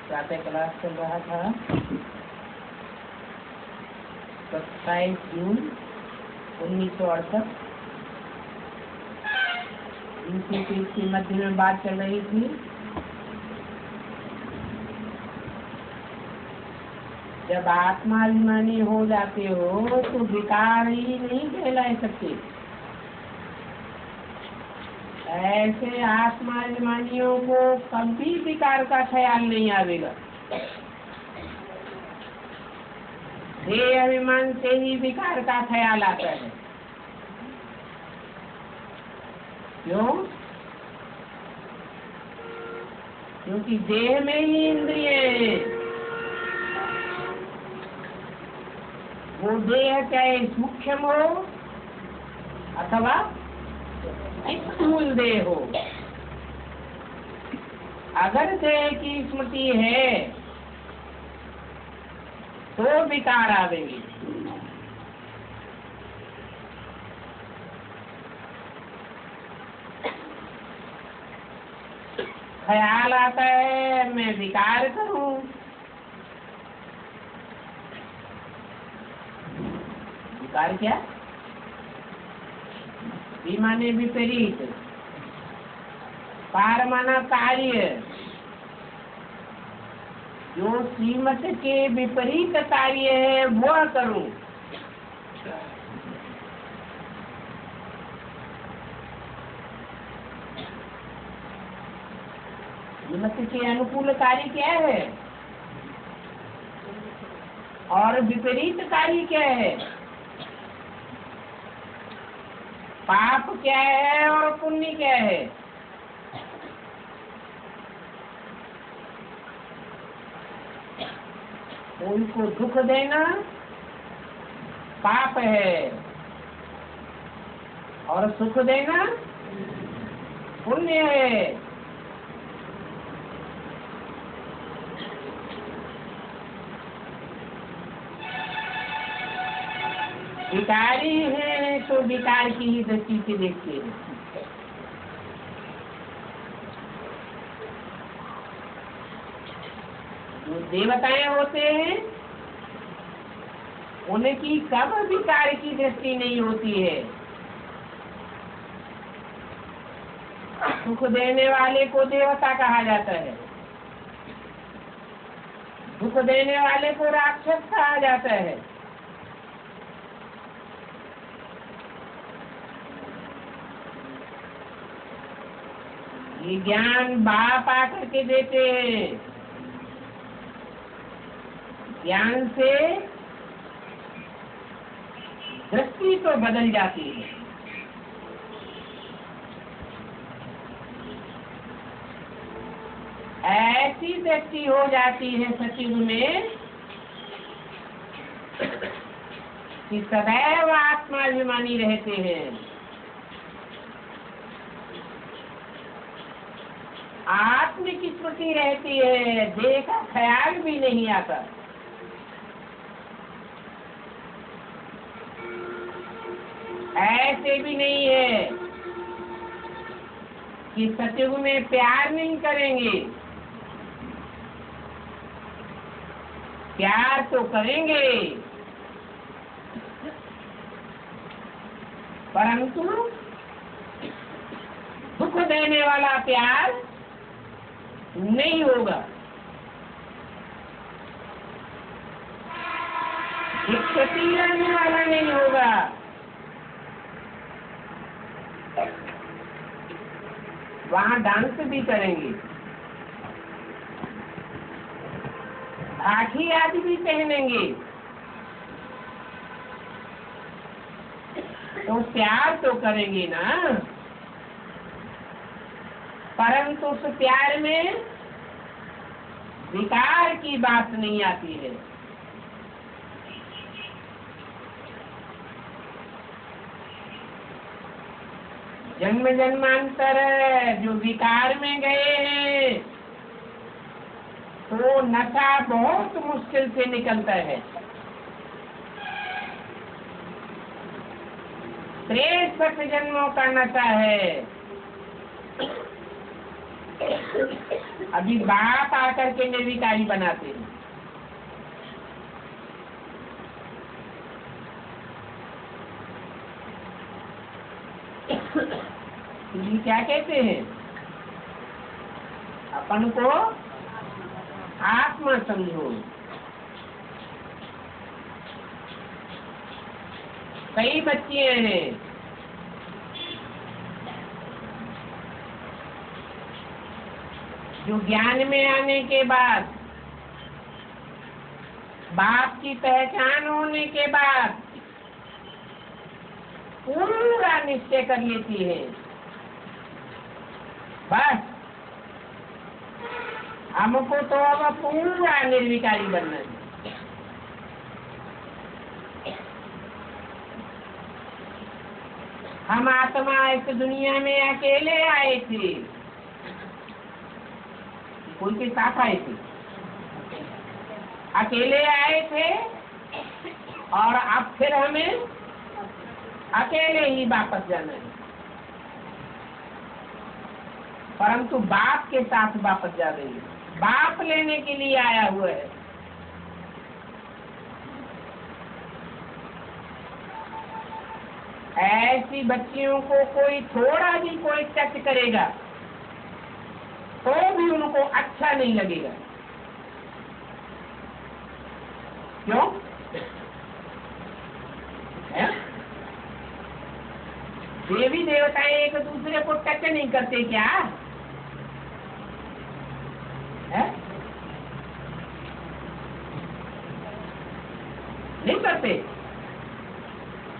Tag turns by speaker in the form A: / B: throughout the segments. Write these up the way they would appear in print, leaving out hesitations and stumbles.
A: प्रातः क्लास चल रहा था 27 जून 1968। इनकी मध्य में बात चल रही थी। जब आत्माभिमानी हो जाते हो तो विकार ही नहीं कहला सकते। ऐसे आत्माभिमानियों को कभी विकार का ख्याल नहीं आवेगा। देह अभिमान से ही विकार का ख्याल आता है। क्यों? क्योंकि देह में ही इंद्रिय है। वो देह चाहे सूक्ष्म हो अथवा स्थूल देह हो, अगर देह की स्मृति है तो विकार आवेगी। ख्याल आता है मैं विकार करूं, विकार क्या? माने विपरीत, पार माना कार्य। जो श्रीमत के विपरीत कार्य है वह करूं। श्रीमत के अनुकूल कार्य क्या है और विपरीत कार्य क्या है? पाप क्या है और पुण्य क्या है? उनको दुख देना पाप है और सुख देना पुण्य है। विकारी है तो विकार की ही दृष्टि से देखते हैं। जो देवताएं होते हैं उनकी कब विकार की दृष्टि नहीं होती है। सुख देने वाले को देवता कहा जाता है, दुख देने वाले को राक्षस कहा जाता है। ये ज्ञान बाप आकर के देते हैं। ज्ञान से दृष्टि तो बदल जाती है। ऐसी दृष्टि हो जाती है सचिव में कि सदैव आत्माभिमानी रहते हैं। आत्म की स्मृति रहती है, देह का ख्याल भी नहीं आता। ऐसे भी नहीं है कि सतयुग में प्यार नहीं करेंगे। प्यार तो करेंगे, परंतु दुख देने वाला प्यार नहीं होगा। क्षति रहने वाला नहीं होगा। वहाँ डांस भी करेंगे, आखी आदि भी पहनेंगे, तो प्यार तो करेंगे ना। परंतु उस प्यार में विकार की बात नहीं आती है। जन्म जन्मांतर जो विकार में गए हैं तो नशा बहुत मुश्किल से निकलता है। 63 जन्मों का नशा है। अभी बाप आकर के निर्विकारी बनाते हैं। ये क्या कहते हैं? अपन को आत्मा समझो। कई बच्चे हैं जो ज्ञान में आने के बाद, बाप की पहचान होने के बाद पूरा निश्चय कर लेती है, बस हमको तो अब पूरा निर्विकारी बनना है। हम आत्मा इस दुनिया में अकेले आए थे, कोई के साथ आए थे? अकेले आए थे और अब फिर हमें अकेले ही वापस जाना है, परंतु बाप के साथ वापस जा रही है। बाप लेने के लिए आया हुआ है। ऐसी बच्चियों को कोई थोड़ा भी कोई टच करेगा तो भी उनको अच्छा नहीं लगेगा। क्यों? देवी देवताएं एक दूसरे को टच नहीं करते क्या? है? नहीं करते।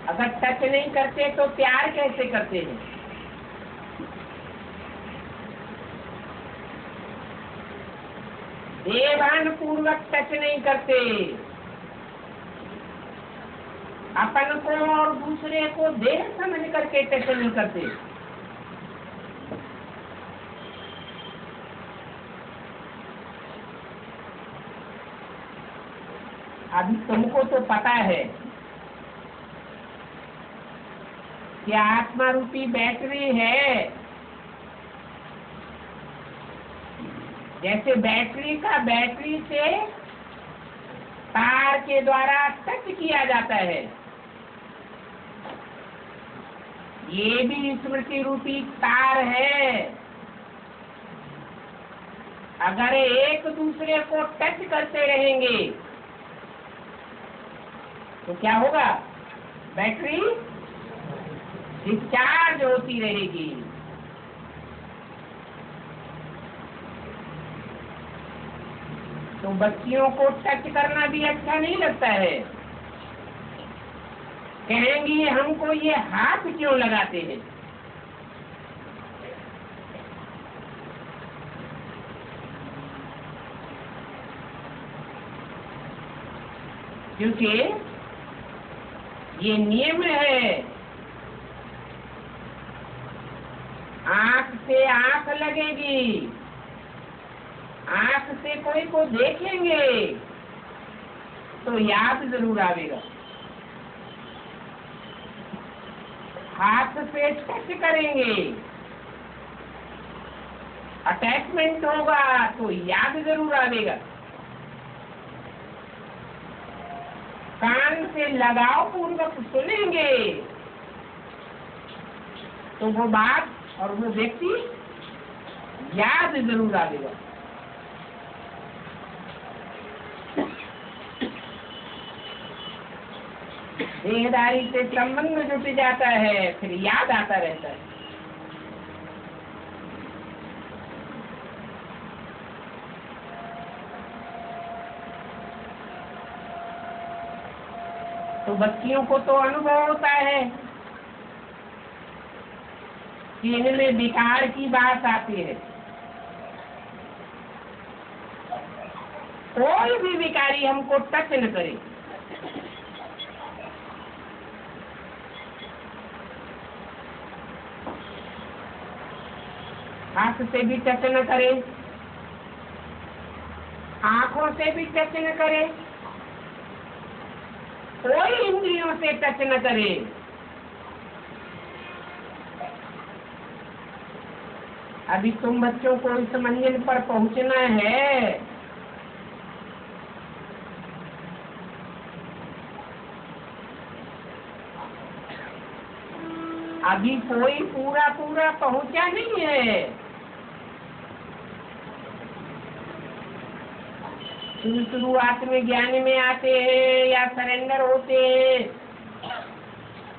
A: अगर टच नहीं करते तो प्यार कैसे करते हैं? देवान पूर्वक टच नहीं करते, अपन को और दूसरे को देह समझ करके टच नहीं करते। अभी तुमको तो पता है कि आत्मा रूपी बैटरी है। जैसे बैटरी से तार के द्वारा टच किया जाता है, ये भी स्मृति रूपी तार है। अगर एक दूसरे को टच करते रहेंगे तो क्या होगा? बैटरी डिस्चार्ज होती रहेगी। तो बच्चियों को टच करना भी अच्छा नहीं लगता है। कहेंगी हमको ये हाथ क्यों लगाते हैं? क्योंकि ये नियम है, आंख से आंख लगेगी, आंख से कोई को देखेंगे तो याद जरूर आवेगा। हाथ से टच करेंगे, अटैचमेंट होगा तो याद जरूर आवेगा। कान से लगाव पूर्वक सुनेंगे तो वो बात और वो व्यक्ति याद जरूर आवेगा। देहदारी से संबंध जुट जाता है, फिर याद आता रहता है। तो बच्चियों को तो अनुभव होता है कि इनमें विकार की बात आती है। कोई भी विकारी हमको टच न करे, हाथ से भी टच न करे, आंखों से भी टच न करे, कोई इंद्रियों से टच न करे, अभी तुम बच्चों को इस मंजिल पर पहुंचना है। अभी कोई पूरा पूरा पहुंचा नहीं है। शुरुआत में ज्ञान में आते हैं या सरेंडर होते हैं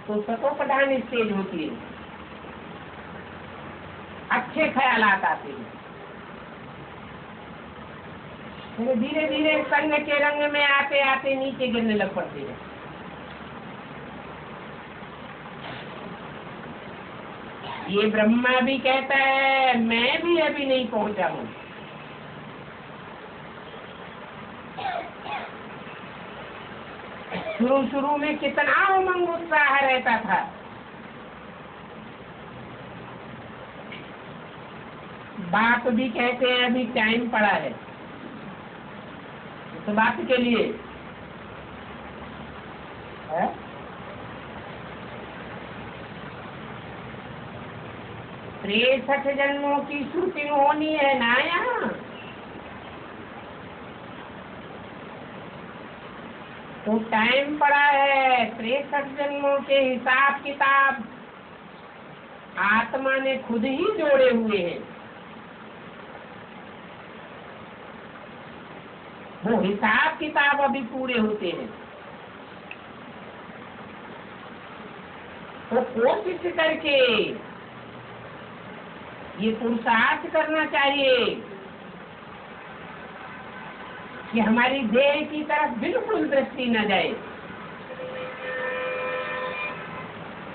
A: तो सतोप्रधान स्टेज होती है, अच्छे ख्यालात आते हैं। फिर धीरे धीरे संग के रंग में आते आते नीचे गिरने लग पड़ते हैं। ये ब्रह्मा भी कहता है मैं भी अभी नहीं पहुंचा हूं। शुरू में कितना उमंग उत्साह रहता था, बाप भी कहते हैं अभी टाइम पड़ा है। तो बाप के लिए है? 63 जन्मों की शूटिंग होनी है ना यहाँ। तो टाइम पड़ा है। 63 जन्मों के हिसाब किताब आत्मा ने खुद ही जोड़े हुए हैं। वो हिसाब किताब अभी पूरे होते हैं। तो कोशिश करके ये पुरुषार्थ करना चाहिए कि हमारी देह की तरफ बिल्कुल दृष्टि न जाए।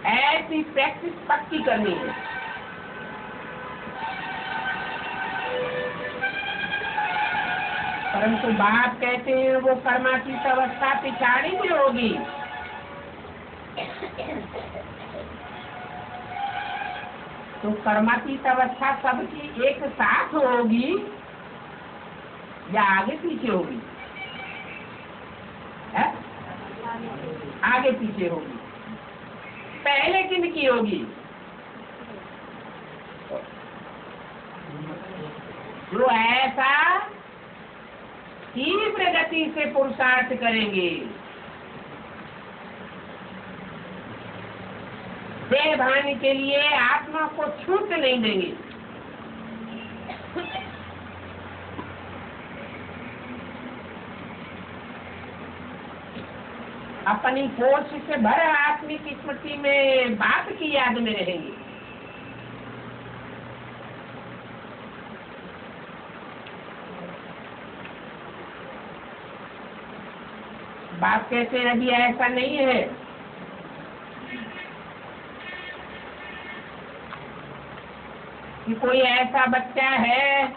A: ऐसी प्रैक्टिस पक्की करनी है। परंतु बाप कहते हैं वो कर्मातीत अवस्था पिछाड़ी में होगी। तो कर्मातीत अवस्था सबकी एक साथ होगी या आगे पीछे होगी? है? आगे पीछे होगी। पहले किन की होगी? जो ऐसा तीव्र गति से पुरुषार्थ करेंगे, देह भान के लिए आत्मा को छूट नहीं देंगे। अपनी कोशिश से भर आत्मिक स्मृति में बाप की याद में रहेंगे। बाप कहते हैं अभी ऐसा नहीं है। कि कोई ऐसा बच्चा है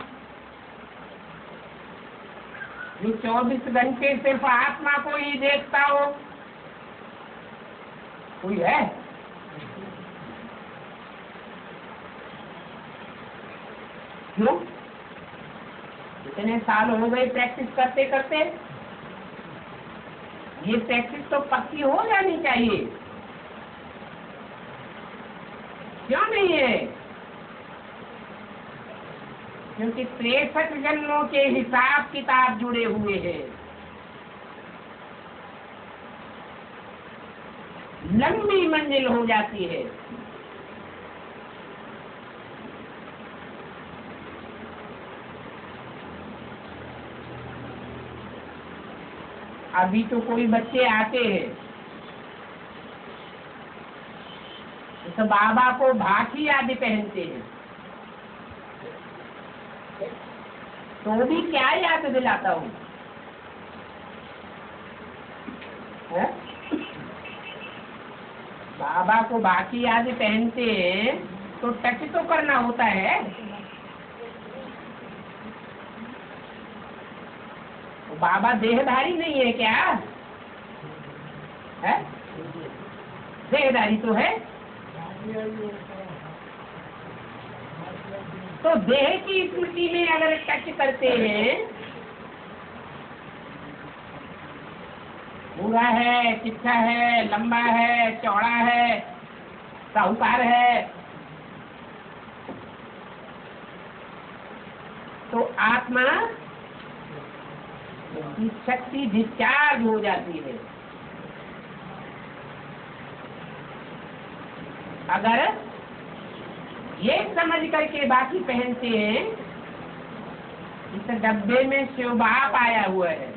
A: जो 24 घंटे सिर्फ आत्मा को ही देखता हो। कोई है? क्यों? इतने साल हो गए प्रैक्टिस करते करते। ये प्रैक्टिस तो पक्की हो जानी चाहिए। क्यों नहीं है? क्योंकि 63 जन्मों के हिसाब किताब जुड़े हुए हैं। लंबी मंजिल हो जाती है। अभी तो कोई बच्चे आते हैं तो बाबा को भाकी आदि पहनते हैं, तो भी क्या याद दिलाता हूँ? बाबा को बाकी आदि पहनते हैं तो टच तो करना होता है। तो बाबा देहधारी नहीं है क्या? है? देहधारी तो है। तो देह की स्मृति में अगर टच करते हैं, पूरा है, तिखा है, लंबा है, चौड़ा है, साहूकार है, तो आत्मा की शक्ति डिस्चार्ज हो जाती है। अगर ये समझ करके बाकी पहनते हैं, इस डब्बे में शिव बाप आया हुआ है,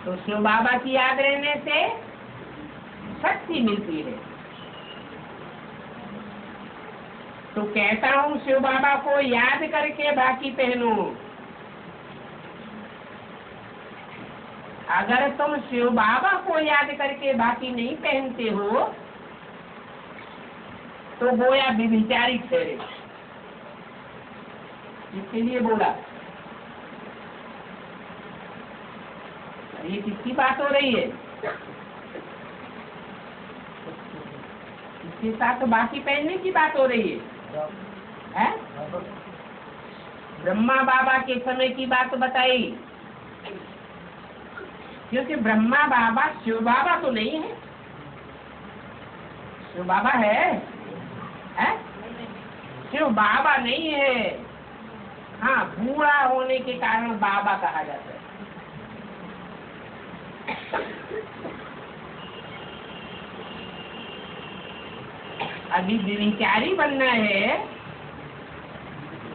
A: तो शिव बाबा की याद रहने से शक्ति मिलती है। तो कहता हूँ शिव बाबा को याद करके बाकी पहनो। अगर तुम शिव बाबा को याद करके बाकी नहीं पहनते हो तो गोया व्यभिचारी ठहरे। इसके लिए बोला। ये किसकी बात हो रही है? इसके साथ तो बाकी पहनने की बात हो रही है? ब्रह्मा बाबा के समय की बात बताई, क्योंकि ब्रह्मा बाबा शिव बाबा तो नहीं है। शिव बाबा है? शिव बाबा नहीं है। हाँ, बूढ़ा होने के कारण बाबा कहा जाता है। अभी व्यभिचारी बनना है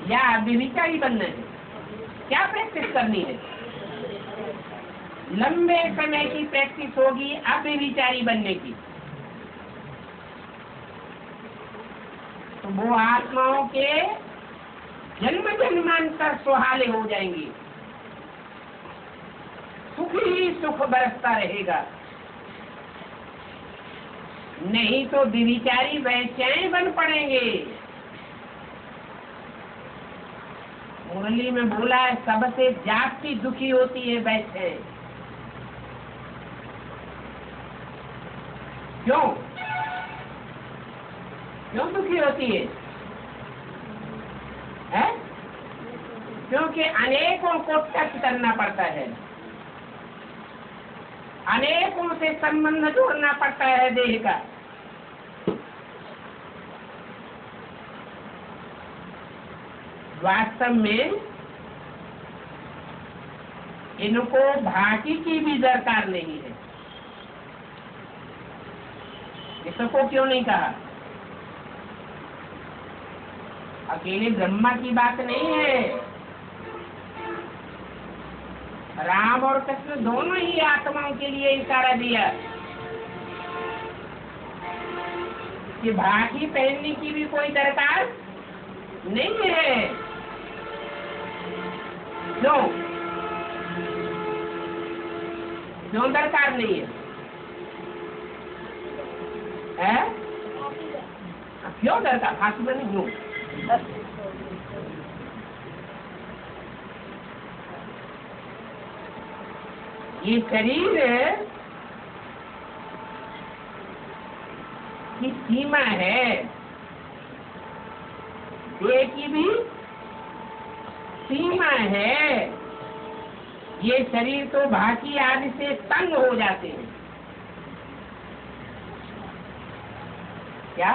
A: या व्यभिचारी बनना है? क्या प्रैक्टिस करनी है? लंबे समय की प्रैक्टिस होगी अव्यभिचारी बनने की। तो वो आत्माओं के जन्म जन्मांतर सुहाले हो जाएंगे, सुख ही सुख बरसता रहेगा। नहीं तो व्यभिचारी वैश्याएं बन पड़ेंगे। मुरली में बोला है, सबसे जाति दुखी होती है वैश्याएं। क्यों दुखी होती है? क्योंकि अनेकों को टच करना पड़ता है, अनेकों से संबंध जोड़ना पड़ता है देह का। वास्तव में इनको भाटी की भी दरकार नहीं है। इसको क्यों नहीं कहा? अकेले ब्रह्मा की बात नहीं है। राम और कृष्ण दोनों ही आत्माओं के लिए इशारा दिया कि भाटी पहनने की भी कोई दरकार नहीं है। क्यों दरकार नहीं है? क्यों दरकार? फांसी में नहीं हूँ। ये शरीर की सीमा है, देह की भी सीमा है। ये शरीर तो भाटी आदि से तंग हो जाते हैं। क्या?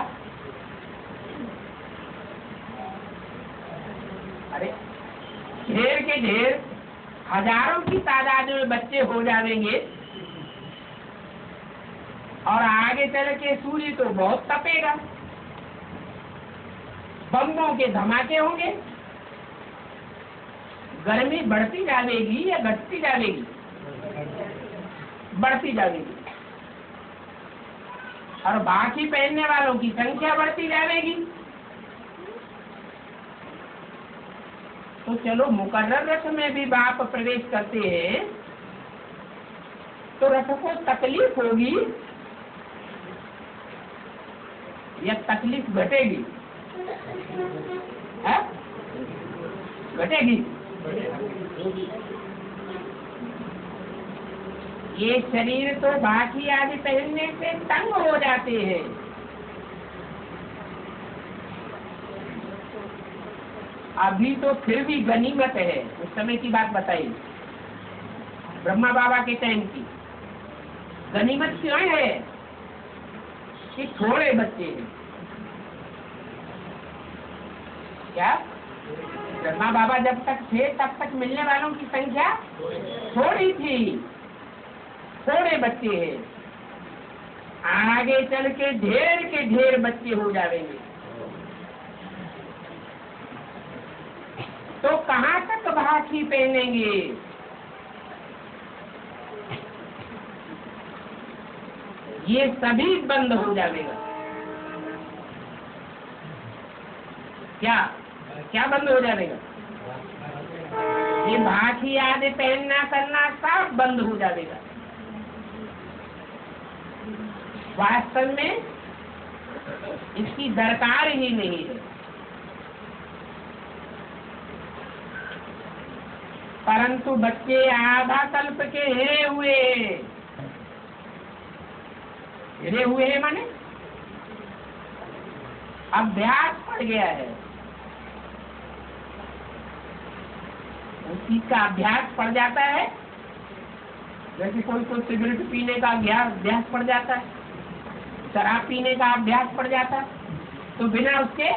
A: अरे ढेर के ढेर हजारों की तादाद में बच्चे हो जाएंगे और आगे चल के सूर्य तो बहुत तपेगा, बम्बों के धमाके होंगे, गर्मी बढ़ती जाएगी या घटती जाएगी? बढ़ती जाएगी। और बाकी पहनने वालों की संख्या बढ़ती जाएगी। तो चलो मुकर्रर रथ में भी बाप प्रवेश करते हैं तो रथ को तकलीफ होगी या तकलीफ घटेगी? घटेगी। ये शरीर तो बाकी आदि पहनने से तंग हो जाते हैं। अभी तो फिर भी गनीमत है। उस समय की बात बताई, ब्रह्मा बाबा के टाइम की गनीमत क्यों है कि थोड़े बच्चे हैं। क्या ब्रह्मा बाबा जब तक थे तब तक मिलने वालों की संख्या थोड़ी थी, थोड़े बच्चे हैं। आगे चल के ढेर बच्चे हो जाएंगे, तो कहाँ तक भाखी पहनेंगे? ये सभी बंद हो जाएगा। क्या क्या बंद हो जाएगा? ये भाखी आदि पहनना करना सब बंद हो जाएगा। वास्तव में इसकी दरकार ही नहीं है। परंतु बच्चे आधा कल्प के हिरे हुए हैं माने अभ्यास पड़ गया है, उस चीज का अभ्यास पड़ जाता है। जैसे कोई सिगरेट पीने का अभ्यास पड़ जाता है, शराब पीने का अभ्यास पड़ जाता है, तो बिना उसके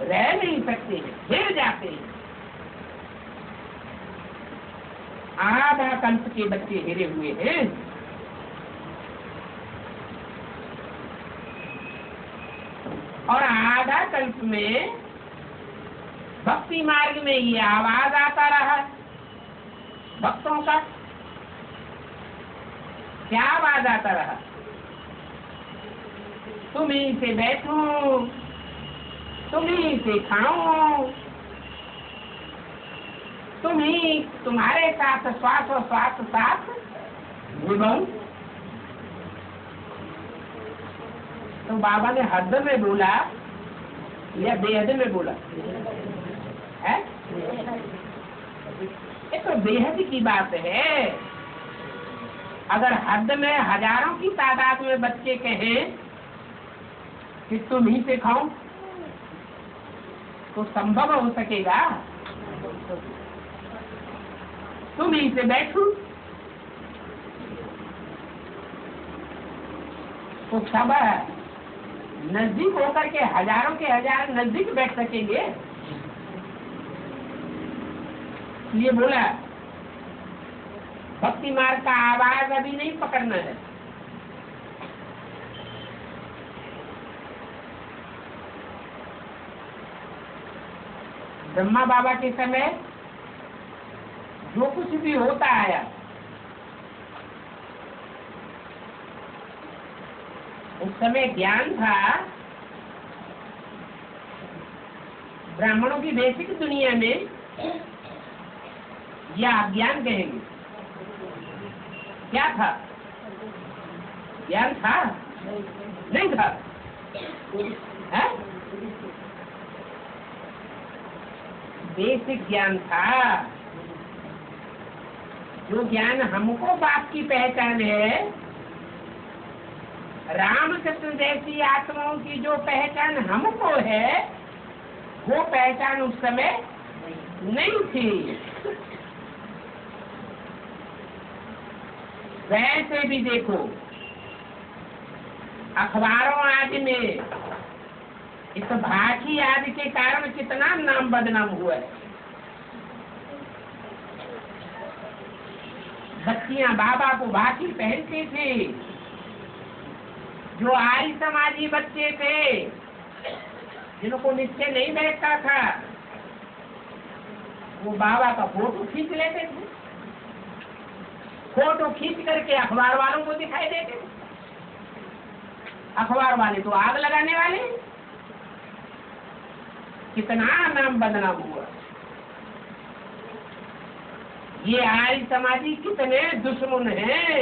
A: रह नहीं सकते हैं, हिर जाते हैं। आधा कल्प के बच्चे हिरे हुए हैं। और आधा कल्प में भक्ति मार्ग में ये आवाज आता रहा भक्तों का। क्या आवाज आता रहा? तुम्हीं से बैठूं, तुम्हीं से खाऊं, तुम्हारे साथ श्वास और श्वास साथ निभाऊं। तो बाबा ने हद में बोला या बेहद में बोला है? ये तो बेहद की बात है। अगर हद में हजारों की तादाद में बच्चे कहें कि तुम ही से खाओ, तो संभव हो सकेगा? तुम ही से बैठो, तो सब नजदीक होकर के हजारों के हजार नजदीक बैठ सकेंगे। ये बोला भक्ति मार्ग का आवाज अभी नहीं पकड़ना है। ब्रह्मा बाबा के समय जो कुछ भी होता आया, उस समय ज्ञान था ब्राह्मणों की बेसिक दुनिया में, या अज्ञान कहेंगे। क्या था? ज्ञान था? नहीं था? है? बेसिक ज्ञान था। जो ज्ञान हमको बाप की पहचान है, रामकृष्ण जैसी आत्माओं की जो पहचान हमको है, वो पहचान उस समय नहीं थी। वैसे भी देखो, अखबारों आदि में इस भाखी आदि के कारण कितना नाम बदनाम हुआ है। बच्चियां बाबा को भाखी पहनती थी। जो आर्य समाजी बच्चे थे, जिनको निश्चय नहीं बैठता था, वो बाबा का फोटो खींच लेते थे। फोटो खींच करके अखबार वालों को दिखाई देते थे। अखबार वाले तो आग लगाने वाले। कितना नाम बदनाम हुआ। ये आर्य समाजी कितने दुश्मन हैं।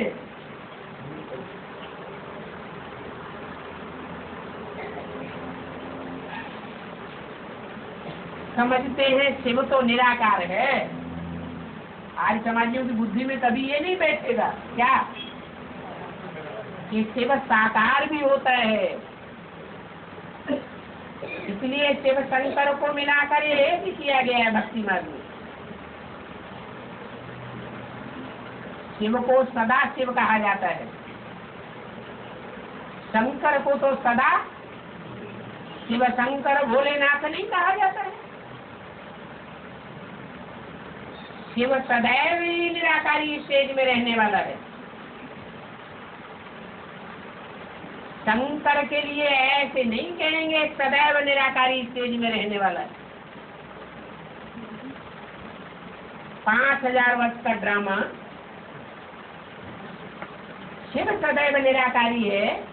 A: समझते हैं शिव तो निराकार है। आर्य समाजियों की बुद्धि में कभी ये नहीं बैठेगा क्या कि शिव साकार भी होता है। इसलिए शिव शंकर को मिलाकर एक ही किया गया है भक्ति मार्ग में। शिव को सदा शिव कहा जाता है, शंकर को तो सदा शिव शंकर भोलेनाथ नहीं कहा जाता है। शिव सदैव ही निराकारी स्टेज में रहने वाला है। शंकर के लिए ऐसे नहीं कहेंगे सदैव निराकारी स्टेज में रहने वाला है। 5000 वर्ष का ड्रामा शिव सदैव निराकारी है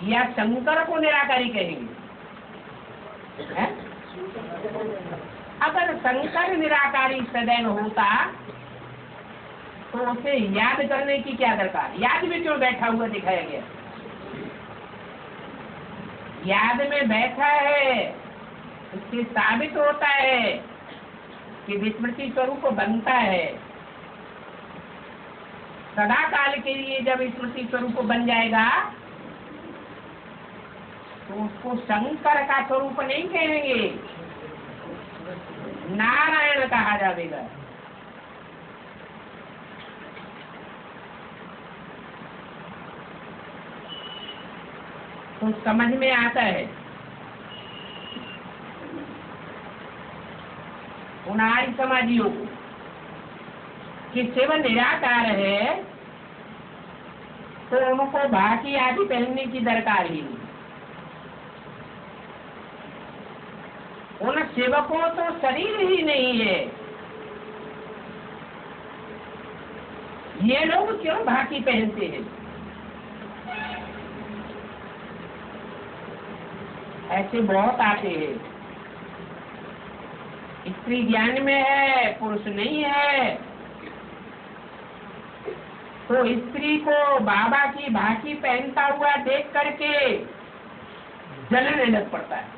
A: या शंकर को निराकारी कहेंगे? है? अगर शंकर निराकारी सदैव होता तो उसे याद करने की क्या दरकार? याद में क्यों बैठा हुआ दिखाया गया? याद में बैठा है इससे साबित होता है कि विस्मृति स्वरूप बनता है। सदा काल के लिए जब स्मृति स्वरूप बन जाएगा तो उसको शंकर का स्वरूप नहीं कहेंगे, नारायण कहा जाएगा। तो समझ में आता है उन आर्य समाजियों को कि शिव निराकार है तो उनको भाकी आदि पहनने की दरकार ही नहीं। उन शिव को तो शरीर ही नहीं है, ये लोग क्यों भाकी पहनते हैं? ऐसे बहुत आते हैं। स्त्री ज्ञान में है, पुरुष नहीं है, तो स्त्री को बाबा की भाकी पहनता हुआ देख करके जलने लग पड़ता है।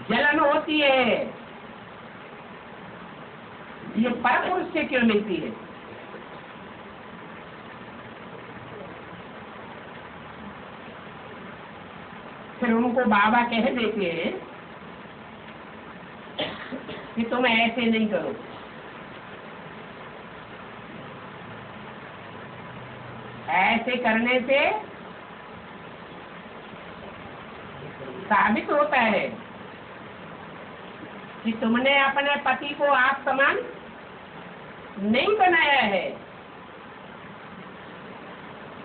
A: जलन होती है। ये परपुरुष से क्यों मिलती है? फिर उनको बाबा कह देते हैं कि तुम ऐसे नहीं करो। ऐसे करने से साबित होता है कि तुमने अपने पति को आप समान नहीं बनाया है।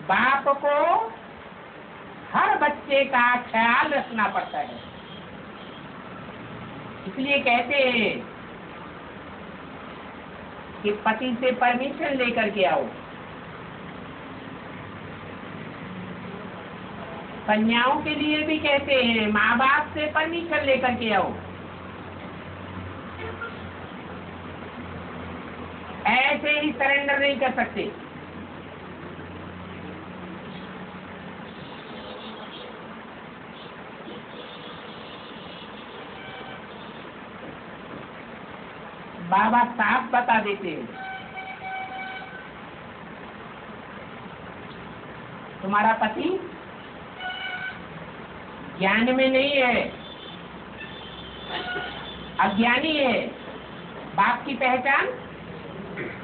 A: बाप को हर बच्चे का ख्याल रखना पड़ता है। इसलिए कहते हैं कि पति से परमिशन लेकर के आओ। कन्याओं के लिए भी कहते हैं माँ बाप से परमिशन लेकर के आओ। ऐसे ही सरेंडर नहीं कर सकते। बाबा साफ बता देते हैं तुम्हारा पति ज्ञान में नहीं है, अज्ञानी है, बाप की पहचान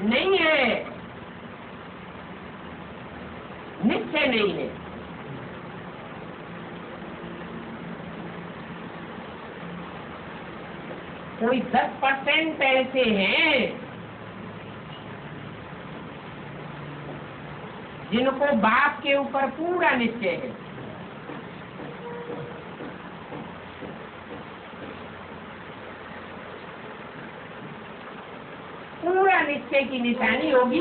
A: नहीं है, निश्चय नहीं है। कोई 10% ऐसे हैं जिनको बाप के ऊपर पूरा निश्चय है। पूरा निश्चय की निशानी होगी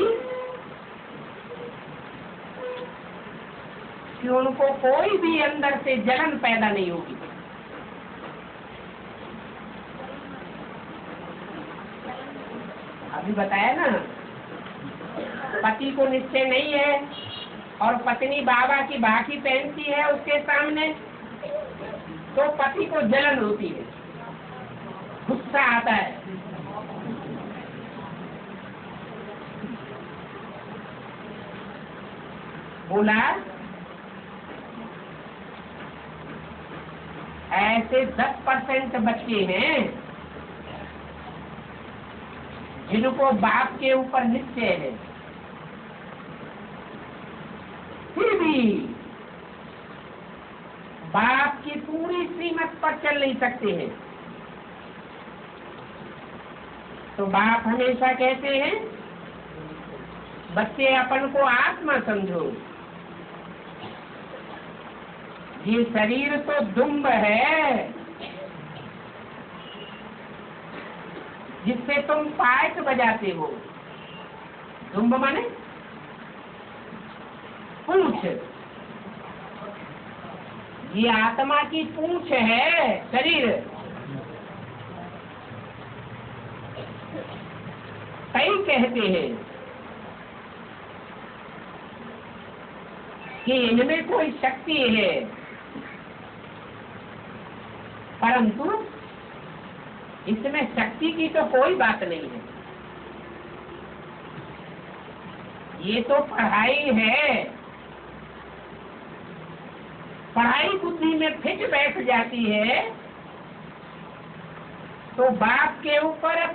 A: कि उनको कोई भी अंदर से जलन पैदा नहीं होगी। अभी बताया ना, पति को निश्चय नहीं है और पत्नी बाबा की भाकी पहनती है उसके सामने, तो पति को जलन होती है, गुस्सा आता है। बोला ऐसे 10% बच्चे हैं जिनको बाप के ऊपर निश्चय है। बाप की पूरी श्रीमत पर चल नहीं सकते हैं। तो बाप हमेशा कहते हैं बच्चे अपन को आत्मा समझो, ये शरीर तो दुम्ब है जिससे तुम पाइप बजाते हो। दुम्ब माने पूंछ, ये आत्मा की पूंछ है शरीर। कई कहते हैं कि इनमें कोई शक्ति है, परंतु इसमें शक्ति की तो कोई बात नहीं है। ये तो पढ़ाई है, पढ़ाई बुद्धि में फिट बैठ जाती है तो बाप के ऊपर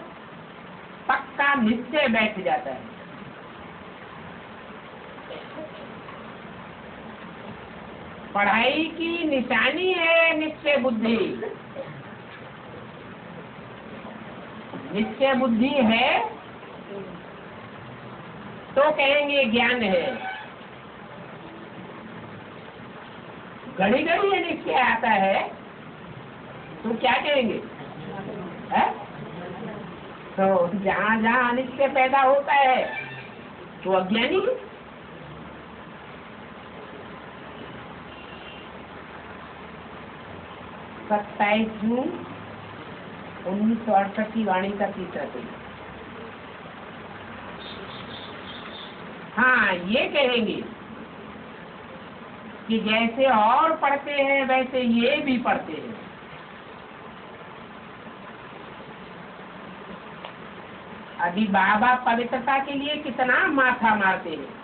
A: पक्का निश्चय बैठ जाता है। पढ़ाई की निशानी है निश्चय बुद्धि। निश्चय बुद्धि है तो कहेंगे ज्ञान है, घड़ी घड़ी ये निश्चय आता है तो क्या कहेंगे है? तो जहाँ जहाँ अनिश्चय पैदा होता है तो अज्ञानी। 27 जून 1968 की वाणी का तीसरा पेज। हाँ, ये कहेंगे कि जैसे और पढ़ते हैं वैसे ये भी पढ़ते हैं। अभी बाबा पवित्रता के लिए कितना माथा मारते हैं।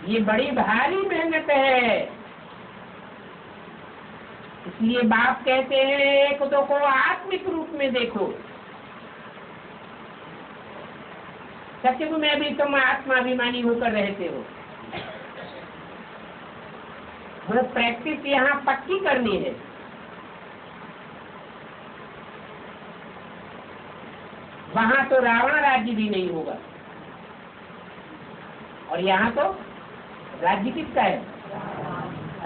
A: ये बड़ी भारी मेहनत है, इसलिए बाप कहते हैं एक तो को आत्मिक रूप में देखो। सत्युग में भी तुम आत्माभिमानी होकर रहते हो, वो प्रैक्टिस यहाँ पक्की करनी है। वहां तो रावण राज्य भी नहीं होगा, और यहाँ तो राज्य किसका है?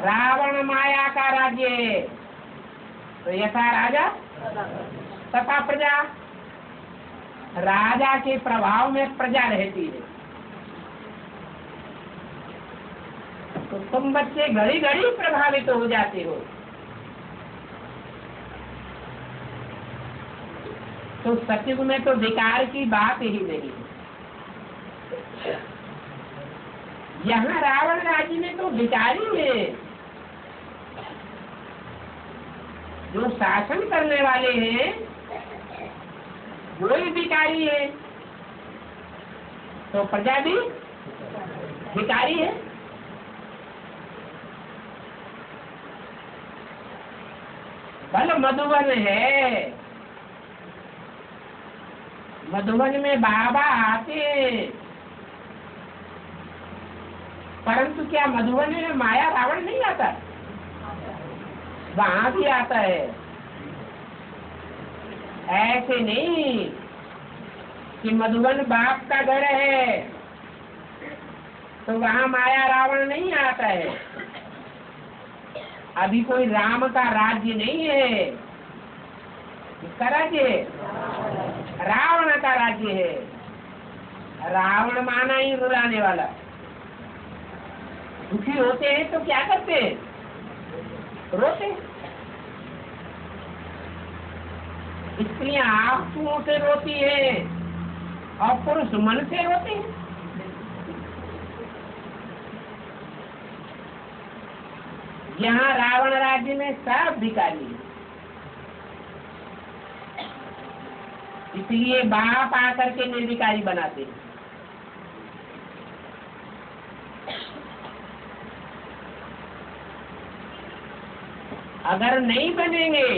A: रावण माया का राज्य है। तो यथा राजा तथा प्रजा, राजा के प्रभाव में प्रजा रहती है। तो तुम बच्चे घड़ी घड़ी प्रभावित हो जाते हो। तो सत्युग में तो विकार की बात ही नहीं है। यहाँ रावण राज्य में तो विकारी है, जो शासन करने वाले हैं वो ही विकारी है, तो प्रजा भी विकारी है। बल मधुबन है, मधुबन में बाबा आते हैं, परंतु क्या मधुबन में माया रावण नहीं आता? वहां भी आता है। ऐसे नहीं कि मधुबन बाप का घर है तो वहां माया रावण नहीं आता है। अभी कोई राम का राज्य नहीं है, किसका राज्य है? रावण का राज्य है। रावण माना ही रुलाने वाला। दुखी होते हैं तो क्या करते हैं? रोते। स्त्रियां आंसुओं से रोती है और पुरुष मन से रोते हैं। यहाँ रावण राज्य में सब भिखारी है, इसलिए बाप आकर के निर्विकारी बनाते हैं। अगर नहीं बनेंगे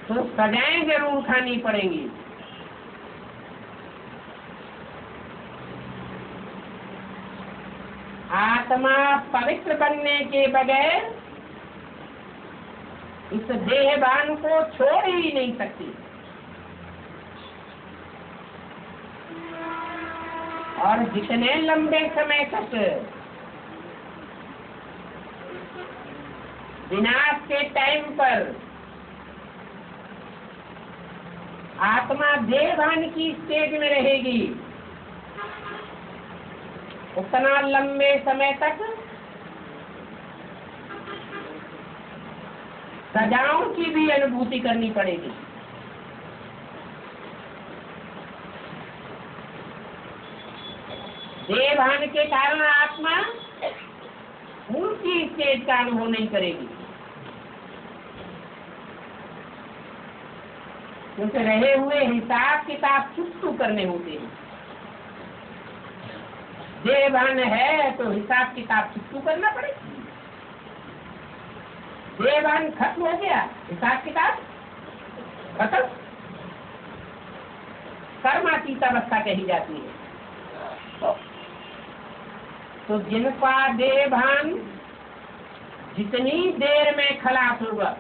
A: तो सजाएं जरूर खानी पड़ेंगी। आत्मा पवित्र बनने के बगैर इस देहभान को छोड़ ही नहीं सकती। और जितने लंबे समय तक विनाश के टाइम पर आत्मा देहभान की स्टेज में रहेगी, उतना लंबे समय तक सजाओं की भी अनुभूति करनी पड़ेगी। देहभान के कारण आत्मा उनकी स्टेज का अनुभव नहीं करेगी, उनसे रहे हुए हिसाब किताब चुकतू करने होते हैं। देहभान है तो हिसाब किताब चुकतू करना पड़ेगा। देहभान खत्म हो गया, हिसाब किताब खत्म, कर्मातीत अवस्था कही जाती है। तो जिनका देहभान जितनी देर में खलास होगा,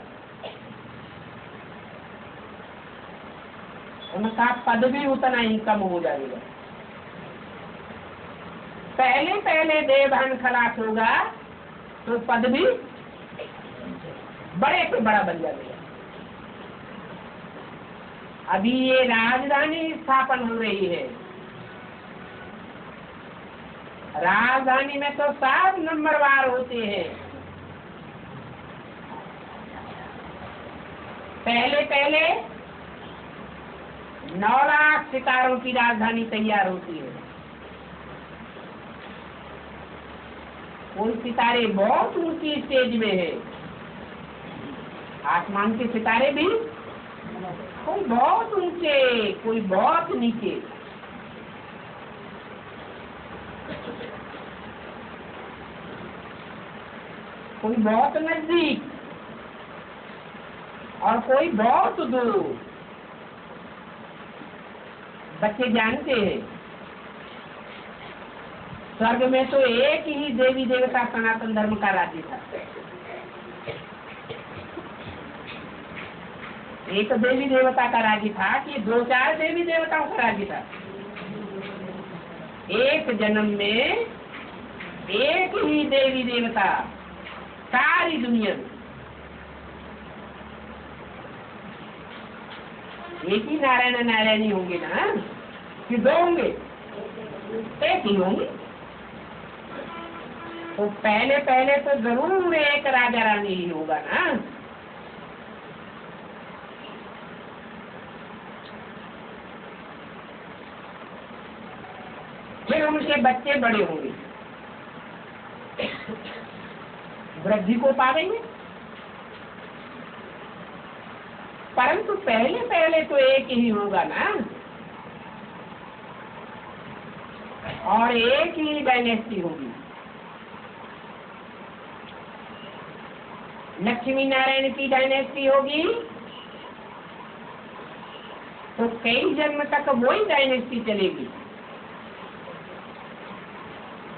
A: उनका पद भी उतना ही कम हो जाएगा। पहले पहले देहभान खलास होगा तो पद भी बड़े से बड़ा बन जाएगा। अभी ये राजधानी स्थापन हो रही है, राजधानी में तो 7 नंबरवार होते हैं। पहले पहले 9 लाख सितारों की राजधानी तैयार होती है। कोई सितारे बहुत ऊंची स्टेज में है, आसमान के सितारे भी कोई बहुत ऊंचे, कोई बहुत नीचे। कोई बहुत नजदीक और कोई बहुत दूर। बच्चे जानते हैं स्वर्ग में तो एक ही देवी देवता सनातन धर्म का राज्य था। एक देवी देवता का राज्य था कि 2-4 देवी देवताओं का राज्य था। एक जन्म में एक ही देवी देवता सारी दुनिया में। एक ही नारायण नारायणी होंगे ना कि 2 होंगे? एक ही होंगे। तो पहले पहले तो जरूर एक राजा रानी ही होगा ना। फिर उनके बच्चे बड़े होंगे, वृद्धि को पावेंगे। परंतु पहले पहले तो एक ही होगा ना, और एक ही डायनेस्टी होगी। लक्ष्मी नारायण की डायनेस्टी होगी तो कई जन्म तक वही डायनेस्टी चलेगी।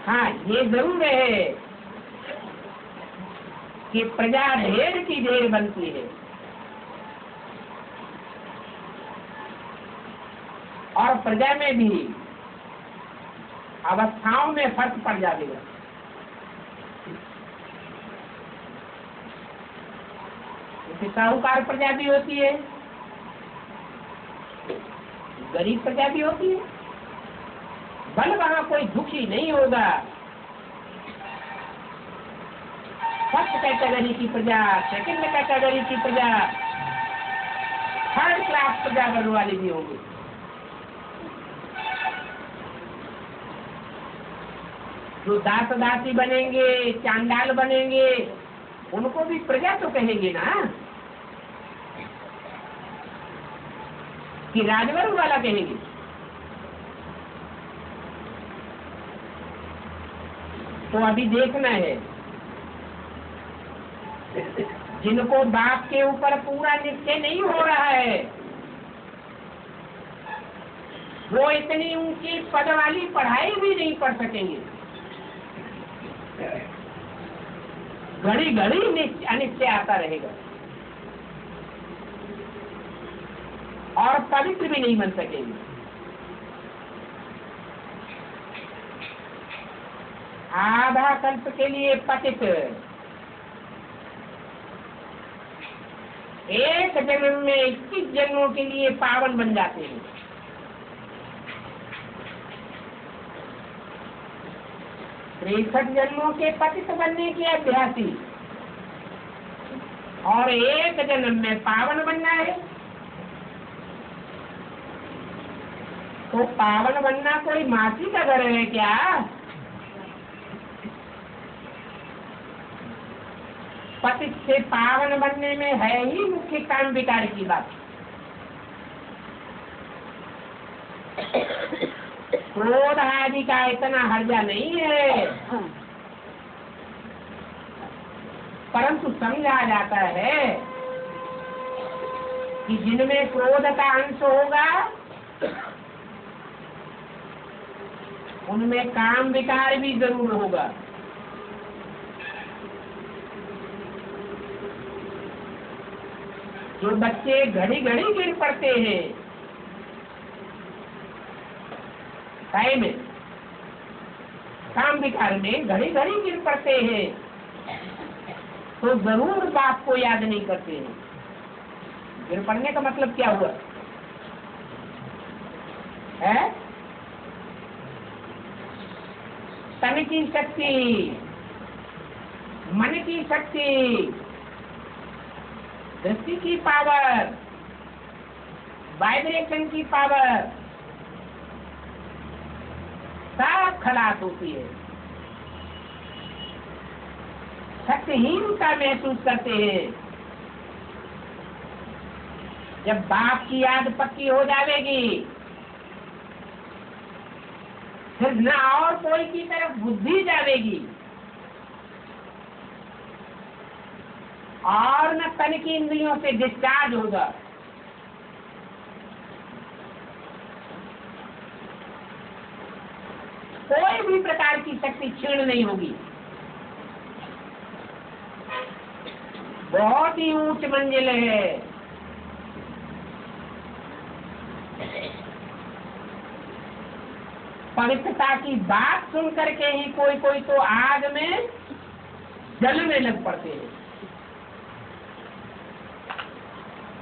A: हाँ, ये जरूर है कि प्रजा ढेर की ढेर बनती है और प्रजा में भी अवस्थाओं में फर्क पड़ जाएगा। जैसे साहूकार प्रजा भी होती है, गरीब प्रजा भी होती है। बल वहां कोई दुखी नहीं होगा। फर्स्ट कैटेगरी की प्रजा, सेकंड कैटेगरी की प्रजा, थर्ड क्लास प्रजा बनने वाले भी होंगे। जो दास दासी बनेंगे, चांडाल बनेंगे, उनको भी प्रजा तो कहेंगे ना, कि राजवर्ग वाला कहेंगे। तो अभी देखना है, जिनको बाप के ऊपर पूरा निश्चय नहीं हो रहा है, वो इतनी ऊंची पद वाली पढ़ाई भी नहीं पढ़ सकेंगे। घड़ी घड़ी अनिश्चय आता रहेगा और पवित्र भी नहीं बन सकेगी। आधा कल्प के लिए पतित, एक जन्म में 21 जन्मों के लिए पावन बन जाते हैं। तिरसठ जन्मों के पतित बनने के अभ्यासी और एक जन्म में पावन बनना है। तो पावन बनना कोई मासी का घर है क्या? पतित से पावन बनने में है ही मुख्य काम विकार की बात। क्रोध आदि का इतना हर्जा नहीं है, परंतु समझा जाता है कि जिनमें क्रोध का अंश होगा उनमें काम विकार भी जरूर होगा। जो बच्चे घड़ी घड़ी गिर पड़ते हैं काय में, काम विकार में घड़ी घड़ी गिर पड़ते हैं, तो जरूर बाप को याद नहीं करते हैं। गिर पड़ने का मतलब क्या हुआ है? तन की शक्ति, मन की शक्ति, दृष्टि की पावर, वाइब्रेशन की पावर सब खलास होती है। शक्तिहीनता महसूस करते हैं। जब बाप की याद पक्की हो जाएगी फिर न और कोई की तरफ बुद्धि जाएगी और न तन की इंद्रियों से डिस्चार्ज होगा। कोई भी प्रकार की शक्ति क्षीण नहीं होगी। बहुत ही ऊंच मंजिल है। पवित्रता की बात सुन करके ही कोई कोई तो आग में जलने लग पड़ते हैं।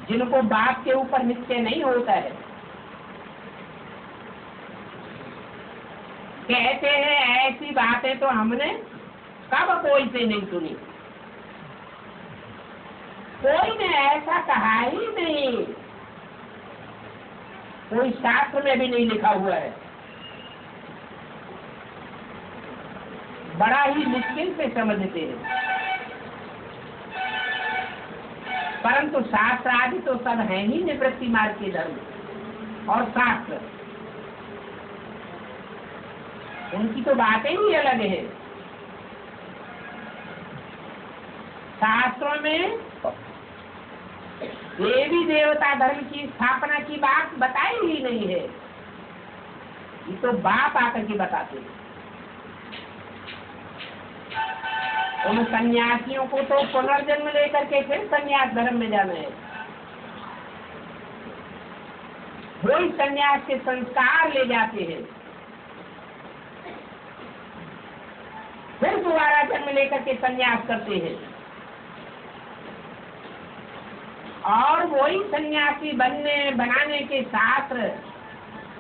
A: जिनको बाप के ऊपर निश्चय नहीं होता है, कहते हैं ऐसी बातें तो हमने कब कोई से नहीं सुनी। कोई ने ऐसा कहा ही नहीं, कोई शास्त्र में भी नहीं लिखा हुआ है। बड़ा ही मुश्किल से समझते हैं, परंतु शास्त्र आदि तो सब है ही निवृत्ति मार्ग के धर्म और शास्त्र, उनकी तो बातें ही अलग है। शास्त्रों में देवी देवता धर्म की स्थापना की बात बताई ही नहीं है। ये तो बाप आकर के बताते हैं। उन सन्यासियों को तो पुनर्जन्म लेकर के फिर सन्यास धर्म में जाना है। वही सन्यास के संस्कार ले जाते हैं, फिर दोबारा जन्म लेकर के सन्यास करते हैं और वही सन्यासी बनाने के शास्त्र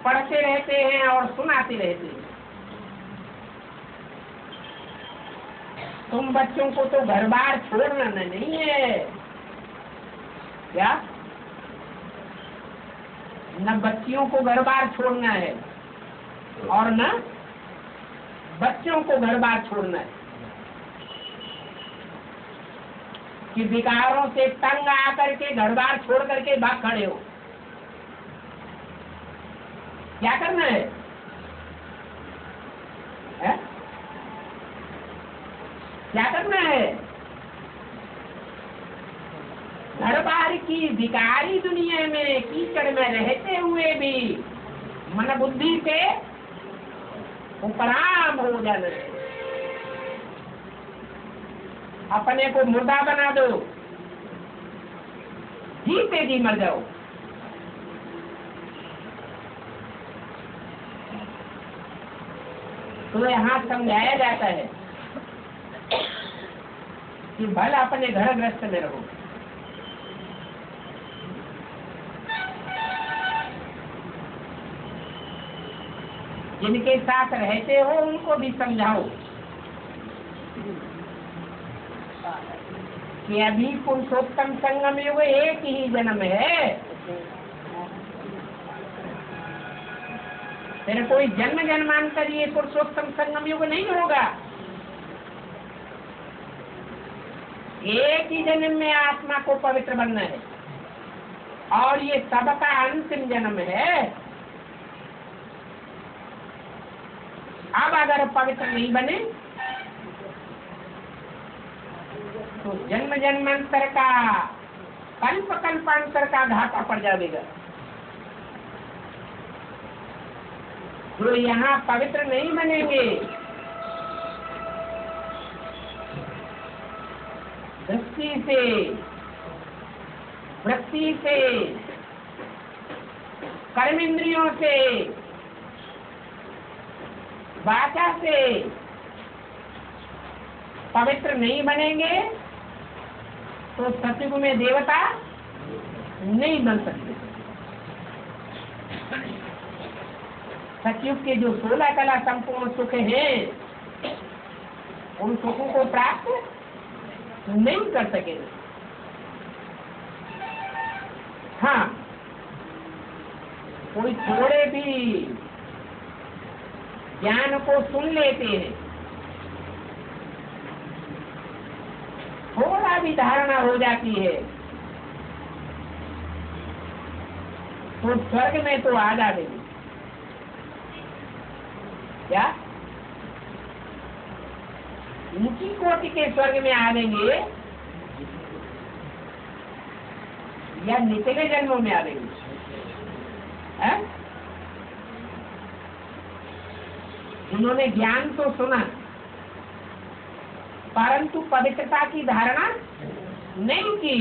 A: पढ़ते रहते हैं और सुनाते रहते हैं। तुम बच्चों को तो घर बार छोड़ना नहीं है क्या? न बच्चियों को घर बार छोड़ना है और न बच्चों को घर बार छोड़ना है कि विकारों से तंग आकर के घर बार छोड़ करके भाग खड़े हो। क्या करना है? क्या करना है? घर बार की विकारी दुनिया में कीचड़ में रहते हुए भी मन बुद्धि से उपराम हो जाना है। अपने को मुर्दा बना दो, जीते जी मर जाओ। तो यहाँ समझाया जाता है कि भले अपने घर गृहस्थ में रहो, जिनके साथ रहते हो उनको भी समझाओ कि अभी पुरुषोत्तम संगम युग एक ही जन्म है, फिर कोई जन्म जन्मांतर ये पुरुषोत्तम संगम युग नहीं होगा। एक ही जन्म में आत्मा को पवित्र बनना है और ये सबका अंतिम जन्म है। अब अगर पवित्र नहीं बने तो जन्म जन्मांतर का कल्प कल्पांतर का घाटा पड़ जाएगा। जो यहाँ पवित्र नहीं बनेंगे, दृष्टि से, वृत्ति से, कर्मेंद्रियों से, वाचा से पवित्र नहीं बनेंगे तो सतयुग में देवता नहीं बन सकते। सतयुग के जो 16 कला संपूर्ण सुख हैं, उन सुखों को प्राप्त नहीं कर सकेंगे। हाँ, कोई थोड़े भी ज्ञान को सुन लेते हैं, थोड़ा भी धारणा हो जाती है तो स्वर्ग में तो आ जाएंगे। क्या ऊंची कोटि के स्वर्ग में आ जाएंगे या निचले जन्मों में आ जाएंगे? उन्होंने ज्ञान तो सुना परंतु पवित्रता की धारणा नहीं की,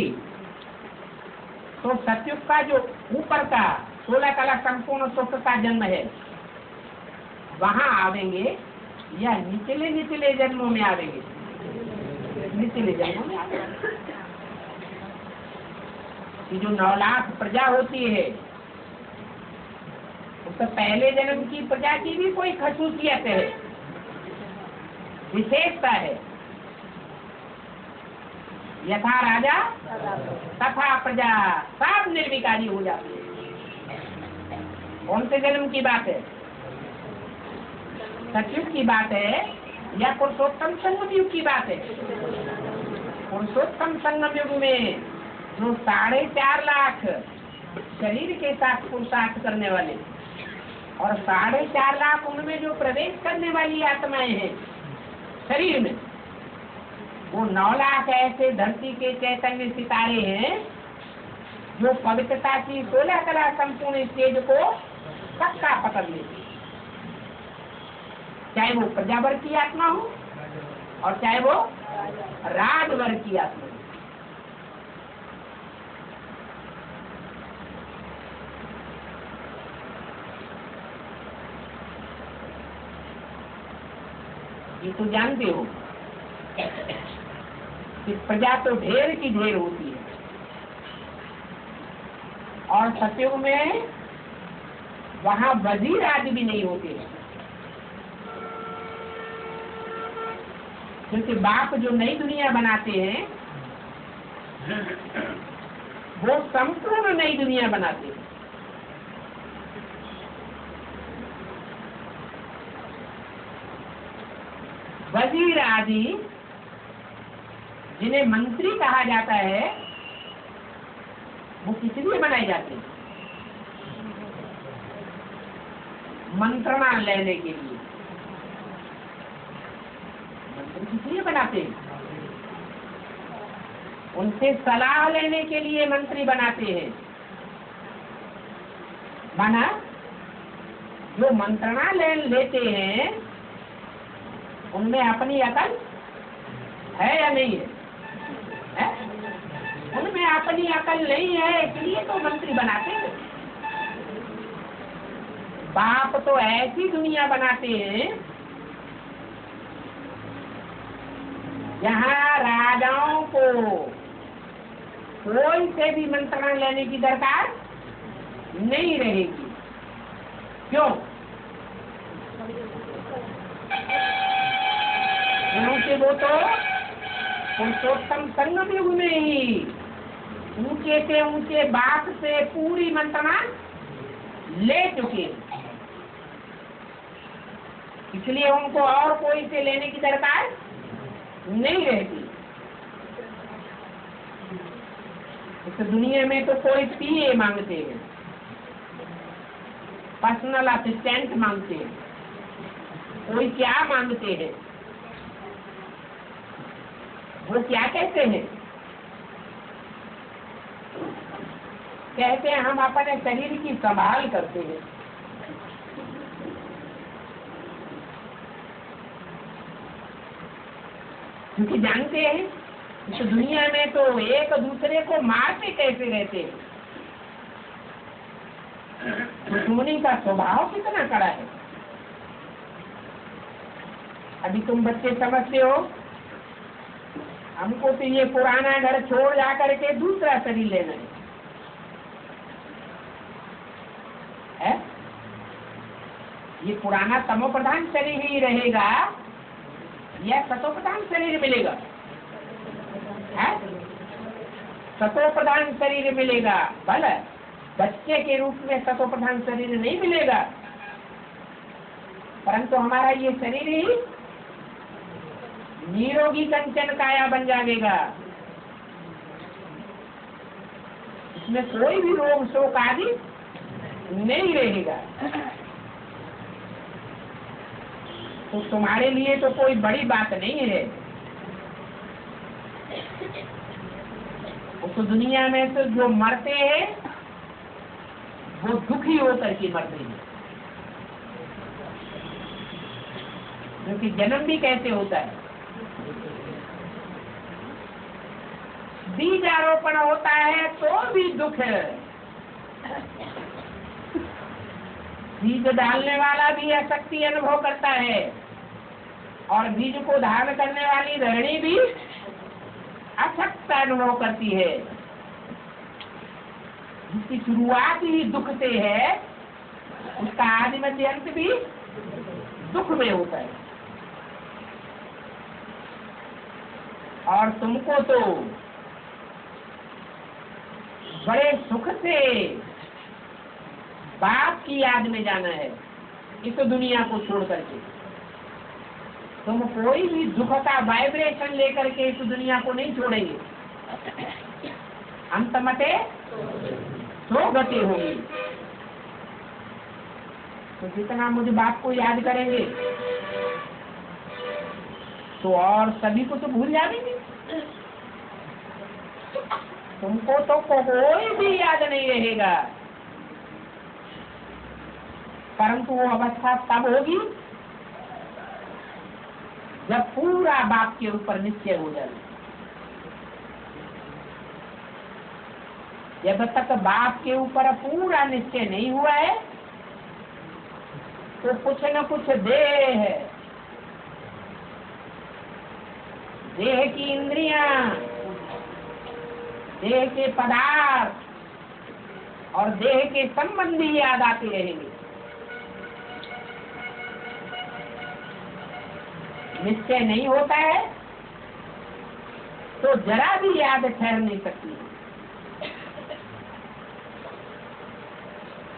A: तो सतयुग का जो ऊपर का 16 कला संपूर्ण सुख का जन्म है वहां आवेंगे या निचले निचले जन्मों में आवेंगे? निचले जन्मों में आवेंगे। कि जो 9 लाख प्रजा होती है तो पहले जन्म की प्रजा की भी कोई खसूसियत है, विशेषता है। यथा राजा तथा प्रजा सब निर्विकारी हो जाती है। कौन से जन्म की बात है? सतयुग की बात है या पुरुषोत्तम संगम युग की बात है? पुरुषोत्तम संगम युग में जो 4.5 लाख शरीर के साथ पुरुषार्थ करने वाले और 4.5 लाख उनमें जो प्रवेश करने वाली आत्माएं हैं शरीर में, वो 9 लाख ऐसे धरती के चैतन्य सितारे हैं जो पवित्रता की 16 कला संपूर्ण स्टेज को पक्का पकड़ लेते, चाहे वो प्रजावर की आत्मा हो और चाहे वो राजवर की आत्मा हो। ये तो जानते हो कि प्रजा तो ढेर की ढेर होती है और सतयुग में वहां वजीर आदि भी नहीं होते हैं, क्योंकि बाप जो नई दुनिया बनाते हैं वो संपूर्ण नई दुनिया बनाते हैं। वजीर आदि जिन्हें मंत्री कहा जाता है वो किस लिए बनाए जाते हैं? मंत्रणा लेने के लिए। मंत्री किस लिए बनाते हैं? उनसे सलाह लेने के लिए मंत्री बनाते हैं। माना जो मंत्रणा लेते हैं उनमें अपनी अकल है या नहीं है? अपनी अकल नहीं है, इसलिए तो मंत्री बनाते हैं। बाप तो ऐसी दुनिया बनाते हैं जहाँ राजाओं को कोई से भी मंत्रणा लेने की दरकार नहीं रहेगी। क्यों? क्योंकि वो तो पुरुषोत्तम संगम युग में ही ऊंचे से ऊंचे बाप से पूरी मंत्रणा ले चुके, इसलिए उनको और कोई से लेने की दरकार नहीं रहती। इस दुनिया में तो कोई पीए मांगते हैं, पर्सनल असिस्टेंट मांगते हैं, कोई क्या मांगते हैं, वो क्या कहते हैं? कहते हैं हम अपने शरीर की संभाल करते हैं। क्योंकि जानते हैं इस दुनिया में तो एक दूसरे को मारते कैसे रहते हैं। दुश्मनी का स्वभाव कितना कड़ा है। अभी तुम बच्चे समझते हो, हमको तो ये पुराना घर छोड़ जा करके दूसरा शरीर लेना है? ये पुराना तमो प्रधान शरीर ही रहेगा या सतो प्रधान शरीर मिलेगा? सतो प्रधान शरीर मिलेगा। भले बच्चे के रूप में सतो प्रधान शरीर नहीं मिलेगा, परंतु हमारा ये शरीर ही निरोगी कंचन काया बन जाएगा। इसमें कोई भी रोग शोक आदि नहीं रहेगा। तो तुम्हारे लिए तो कोई बड़ी बात नहीं है। उस दुनिया में तो जो मरते हैं वो दुखी होकर के मरते हैं। क्योंकि जन्म भी कैसे होता है? बीज आरोपण होता है तो भी दुख है। बीज डालने वाला भी आसक्ति अनुभव करता है और बीज को धारण करने वाली धरणी भी आसक्त अनुभव करती है। जिसकी शुरुआत ही दुख से है, उसका आदि मध्य अंत भी दुख में होता है। और तुमको तो बड़े सुख से बाप की याद में जाना है इस दुनिया को छोड़ करके। तुम कोई भी दुख का वाइब्रेशन लेकर के इस दुनिया को नहीं छोड़ेंगे। अंत मते सो गति होगी। तो जितना मुझे बाप को याद करेंगे तो और सभी को तो भूल जाएंगे। तुमको तो कोई भी याद नहीं रहेगा, परंतु वो अवस्था तब होगी जब पूरा बाप के ऊपर निश्चय हो जाए। जब तक बाप के ऊपर पूरा निश्चय नहीं हुआ है तो कुछ न कुछ देह है, देह की इंद्रियां, देह के पदार्थ और देह के संबंधी याद आते रहेंगे। निश्चय नहीं होता है तो जरा भी याद ठहर नहीं सकती।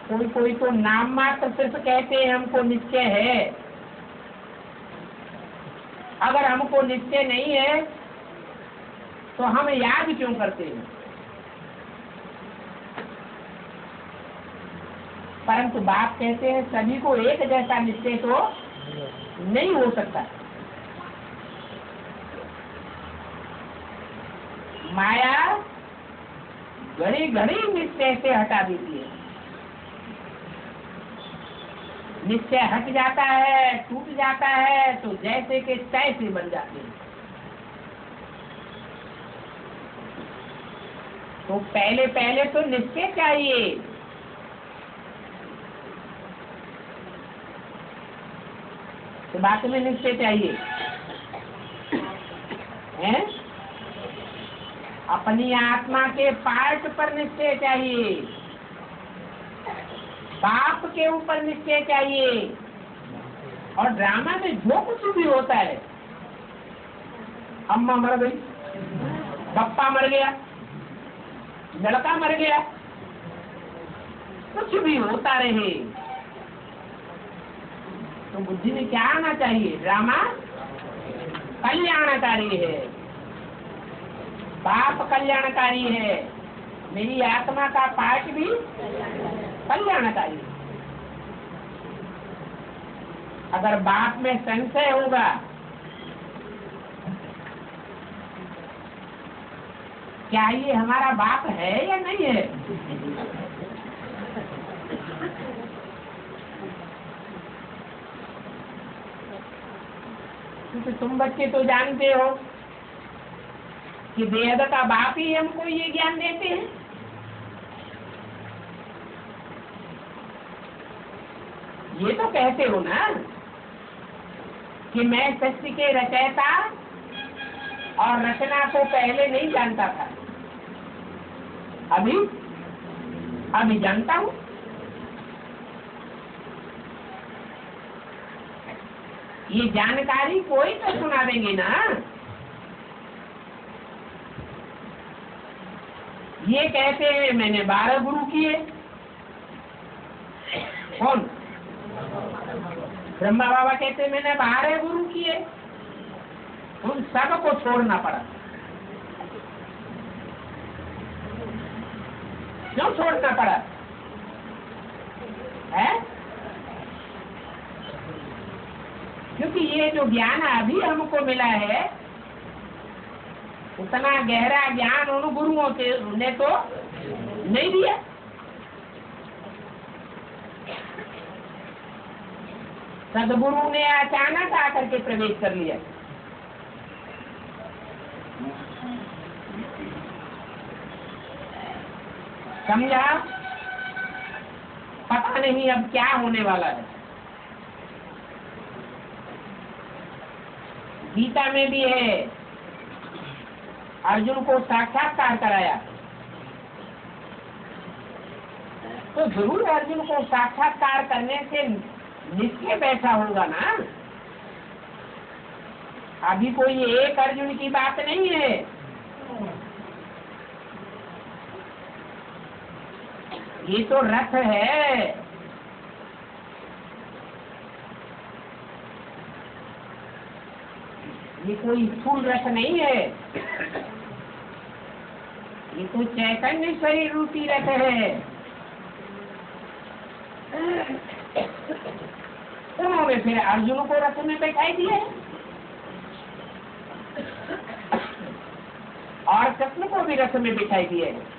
A: कोई कोई तो नाम मात्र सिर्फ कहते हैं हमको निश्चय है। अगर हमको निश्चय नहीं है तो हम याद क्यों करते हैं? परंतु बाप कहते हैं सभी को एक जैसा निश्चय तो नहीं हो सकता। माया घड़ी घड़ी निश्चय से हटा देती है। निश्चय हट जाता है, टूट जाता है तो जैसे के तैसे बन जाते हैं। तो पहले पहले तो निश्चय चाहिए। तो बात में निश्चय चाहिए है? अपनी आत्मा के पार्ट पर निश्चय चाहिए, बाप के ऊपर निश्चय चाहिए। और ड्रामा में जो कुछ भी होता है, अम्मा मर गई, पप्पा मर गया, लड़का मर गया, कुछ भी होता रहे, तो बुद्धि में क्या आना चाहिए? ड्रामा कल्याणकारी है, बाप कल्याणकारी है, मेरी आत्मा का पार्ट भी कल्याणकारी। अगर बाप में संशय होगा, क्या ये हमारा बाप है या नहीं है? क्योंकि तुम बच्चे तो जानते हो कि वेद का बाप ही हमको ये ज्ञान देते हैं। ये तो कहते हो ना कि मैं सृष्टि के रचयिता और रचना को पहले नहीं जानता था, अभी जानता हूँ। ये जानकारी कोई तो सुना देंगे ना। ये कहते हैं मैंने 12 गुरु किए। कौन? ब्रह्मा बाबा कहते मैंने 12 गुरु किए। उन सबको छोड़ना पड़ा। क्यों छोड़ना पड़ा है? क्योंकि ये जो ज्ञान अभी हमको मिला है, उतना गहरा ज्ञान उन गुरुओं ने तो नहीं दिया। सदगुरु ने अचानक आकर के प्रवेश कर लिया। समझा? पता नहीं अब क्या होने वाला है। गीता में भी है, अर्जुन को साक्षात्कार कराया, तो जरूर अर्जुन को साक्षात्कार करने से निश्चय बैठा होगा ना। अभी कोई एक अर्जुन की बात नहीं है। ये तो रथ है। ये कोई स्थूल रथ नहीं है। ये तो चैतन्य शरीर रूपी रथ है। उन्होंने फिर अर्जुन को रथ में बैठाई दिया और कृष्ण को भी रथ में बिठाई दिया है।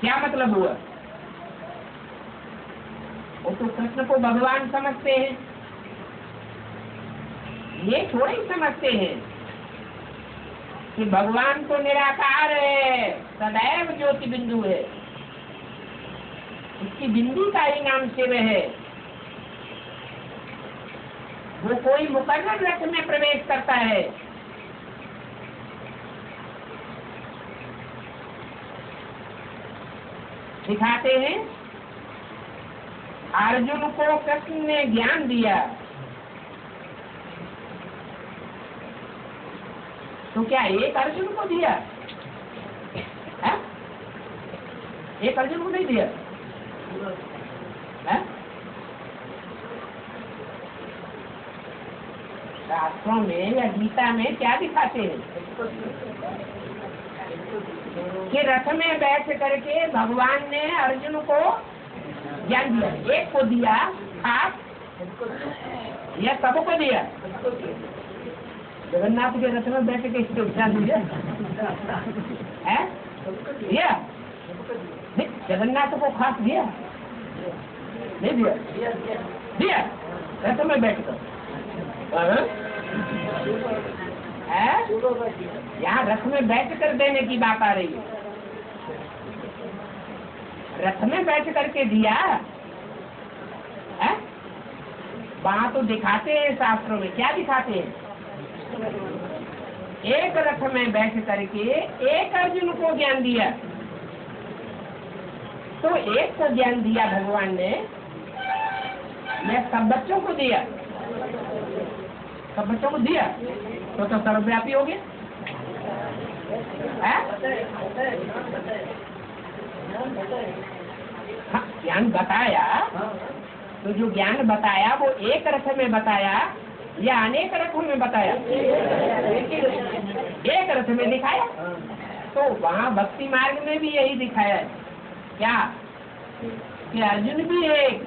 A: क्या मतलब हुआ? वो तो कृष्ण को भगवान समझते हैं, ये थोड़े ही समझते हैं कि भगवान तो निराकार है, सदैव ज्योति बिंदु है, उसकी बिंदी का ही नाम शिव है। वो कोई मुकर्रर रथ में प्रवेश करता है। दिखाते हैं अर्जुन को कृष्ण ने ज्ञान दिया, तो क्या एक अर्जुन को दिया है? एक अर्जुन को नहीं दिया है? शास्त्रों में या गीता में क्या दिखाते हैं कि रथ में बैठ करके भगवान ने अर्जुन को ज्ञान दिया। एक को दिया खास या सबको दिया? जगन्नाथ के रथ में बैठ के इसको ज्ञान दिया है? दिया? जगन्नाथ को खास दिया? नहीं दिया? दिया रथ में बैठ कर है? यहाँ रथ में बैठ कर देने की बात आ रही है। रथ में बैठ करके दिया है? वहाँ तो दिखाते हैं शास्त्रों में, क्या दिखाते हैं? एक रथ में बैठ करके एक अर्जुन को ज्ञान दिया। तो एक को ज्ञान दिया भगवान ने, या सब बच्चों को दिया? सब बच्चों को दिया तो सर्वव्यापी हो गया। हाँ, ज्ञान बताया तो जो ज्ञान बताया वो एक रथ में बताया या अनेक रथों में बताया? एक रथ में दिखाया। तो वहाँ भक्ति मार्ग में भी यही दिखाया है, क्या कि अर्जुन भी एक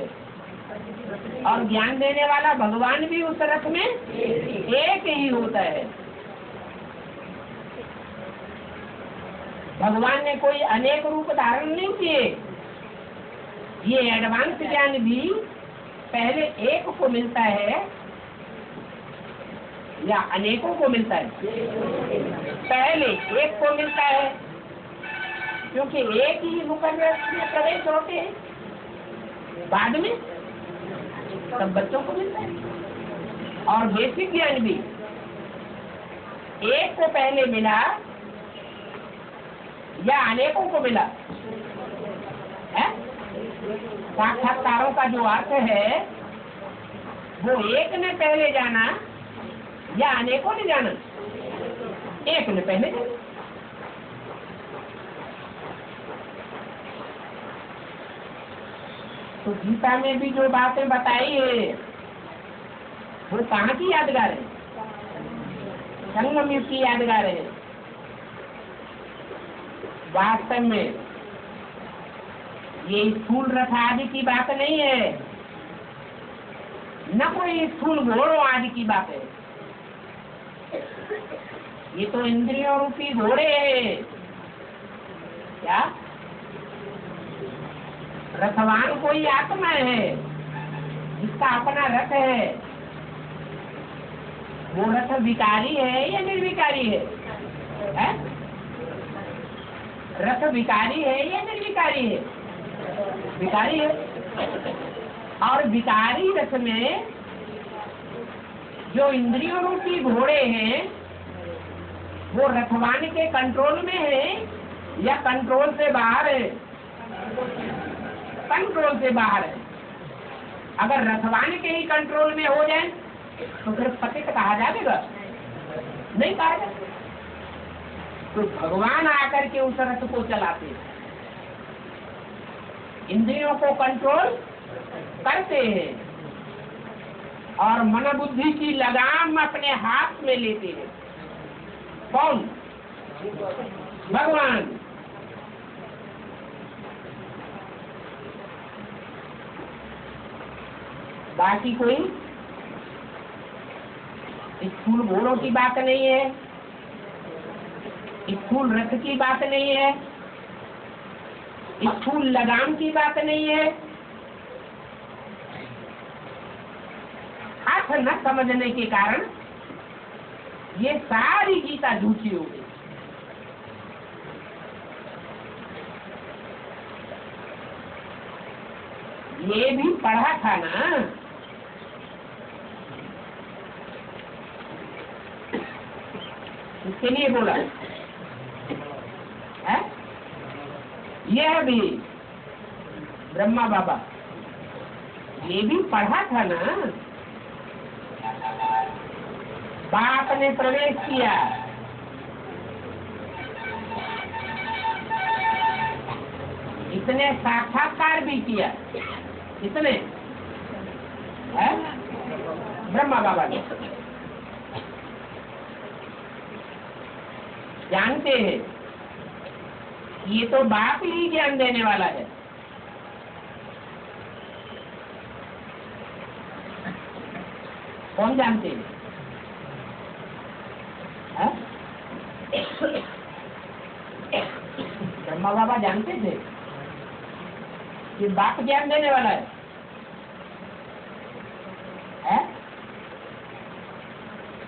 A: और ज्ञान देने वाला भगवान भी उस रथ में एक ही होता है। भगवान ने कोई अनेक रूप धारण नहीं किए। ये एडवांस ज्ञान भी पहले एक को मिलता है या अनेकों को मिलता है? पहले एक को मिलता है, क्योंकि एक ही मुकर्रर में प्रवेश होते हैं। बाद में सब बच्चों को मिलता है। और बेसिक ज्ञान भी एक को पहले मिला या अनेकों को मिला है? साक्षात्कारों का जो अर्थ है वो एक ने पहले जाना या अनेकों ने जाना? एक ने पहले जाना। तो गीता में भी जो बातें बताई है वो कहाँ की यादगार है? संगम युग की यादगार है। वास्तव में ये स्थूल रथ आदि की बात नहीं है, न कोई स्थूल घोड़ों आदि की बात है। ये तो इंद्रियों रूपी घोड़े हैं। क्या? रथवान कोई आत्मा है जिसका अपना रथ है। वो रथ विकारी है या निर्विकारी है? रथ विकारी है या निर्विकारी है? विकारी है। और विकारी रथ में जो इंद्रियों रूपी घोड़े हैं वो रथवान के कंट्रोल में है या कंट्रोल से बाहर है? कंट्रोल से बाहर है। अगर रथवान के ही कंट्रोल में हो जाए तो फिर पतित कहा जाएगा? नहीं कहा जाएगा। तो भगवान आकर के उस रथ को चलाते हैं, इंद्रियों को कंट्रोल करते हैं और मन बुद्धि की लगाम अपने हाथ में लेते हैं। कौन? भगवान। बाकी कोई स्थूल घोड़ों की बात नहीं है, स्थूल रथ की बात नहीं है, स्थूल लगाम की बात नहीं है। अर्थ न समझने के कारण ये सारी गीता झूठी हो गई। ये भी पढ़ा था ना, इसके लिए बोला है। यह भी ब्रह्मा बाबा ये भी पढ़ा था ना। बाप ने प्रवेश किया, इसने साक्षात्कार भी किया। किसने? है ब्रह्मा बाबा ने। जानते हैं ये तो बाप ही ज्ञान देने वाला है। कौन जानते हैं? ब्रह्मा बाबा जानते थे कि बाप ज्ञान देने वाला है?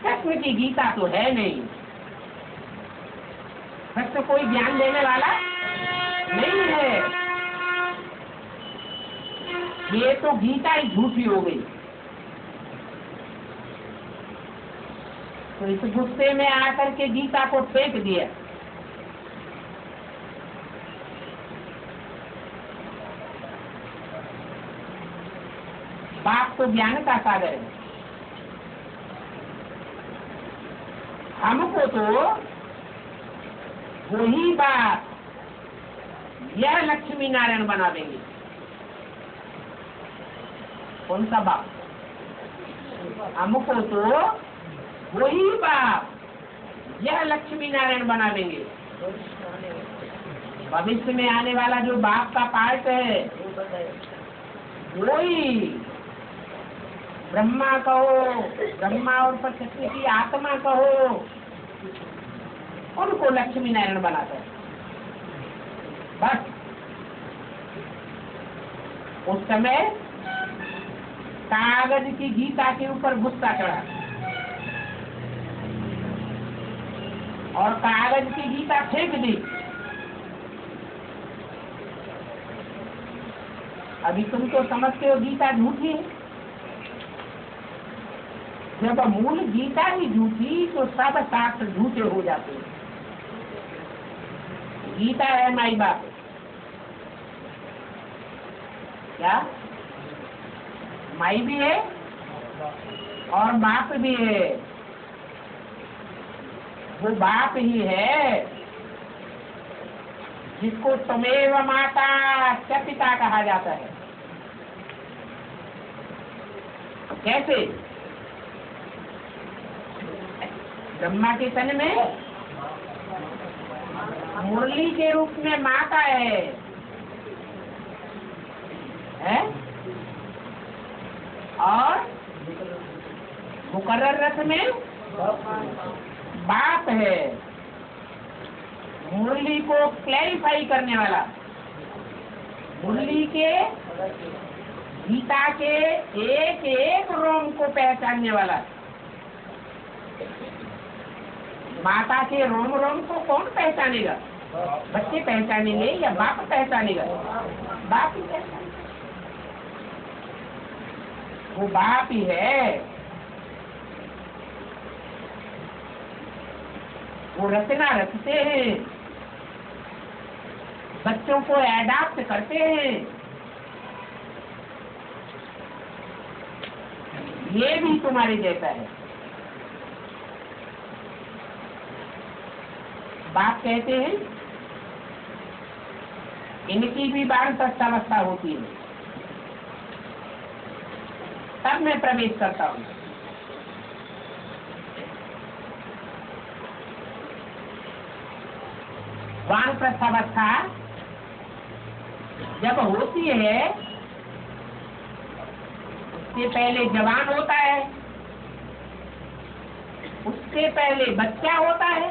A: कृष्ण की गीता तो है नहीं, सत्य कोई ज्ञान देने वाला नहीं है। ये तो गीता ही झूठी हो गई। तो इस गुस्से में आकर के गीता को फेंक दिया। बाप तो ज्ञान का सागर है। हमको तो वही बात यह लक्ष्मी नारायण बना देंगे। कौन सा बाप? हमको तो वही बाप यह लक्ष्मी नारायण बना देंगे। भविष्य में आने वाला जो बाप का पार्ट है वही ब्रह्मा कहो, ब्रह्मा और प्रकृति की आत्मा कहो, उनको लक्ष्मी नारायण बनाता है। बस उस समय कागज की गीता के ऊपर गुस्सा चढ़ा और कागज की गीता फेंक दी। अभी तुम तो समझते हो गीता झूठी है। जब मूल गीता ही झूठी तो सब शास्त्र झूठे हो जाते हैं। गीता है माई बाप, क्या माई भी है और बाप भी है। वो बाप ही है जिसको त्वमेव माता च पिता कहा जाता है। कैसे? ब्रह्मा के तन में मुरली के रूप में माता है? और मुकर्रर रथ में बाप है। मुरली को क्लैरिफाई करने वाला, मुरली के गीता के एक एक रोम को पहचानने वाला। माता के रोम रोम को कौन पहचानेगा? बच्चे पहचानेंगे या बाप पहचानेगा? बाप ही पहचानेगा। वो बाप ही है। वो रचना रचते हैं, बच्चों को एडाप्ट करते हैं। ये भी तुम्हारे जैसा है। बाप कहते हैं इनकी भी वानप्रस्थावस्था होती है, तब मैं प्रवेश करता हूँ। वानप्रस्थावस्था जब होती है उससे पहले जवान होता है, उससे पहले बच्चा होता है।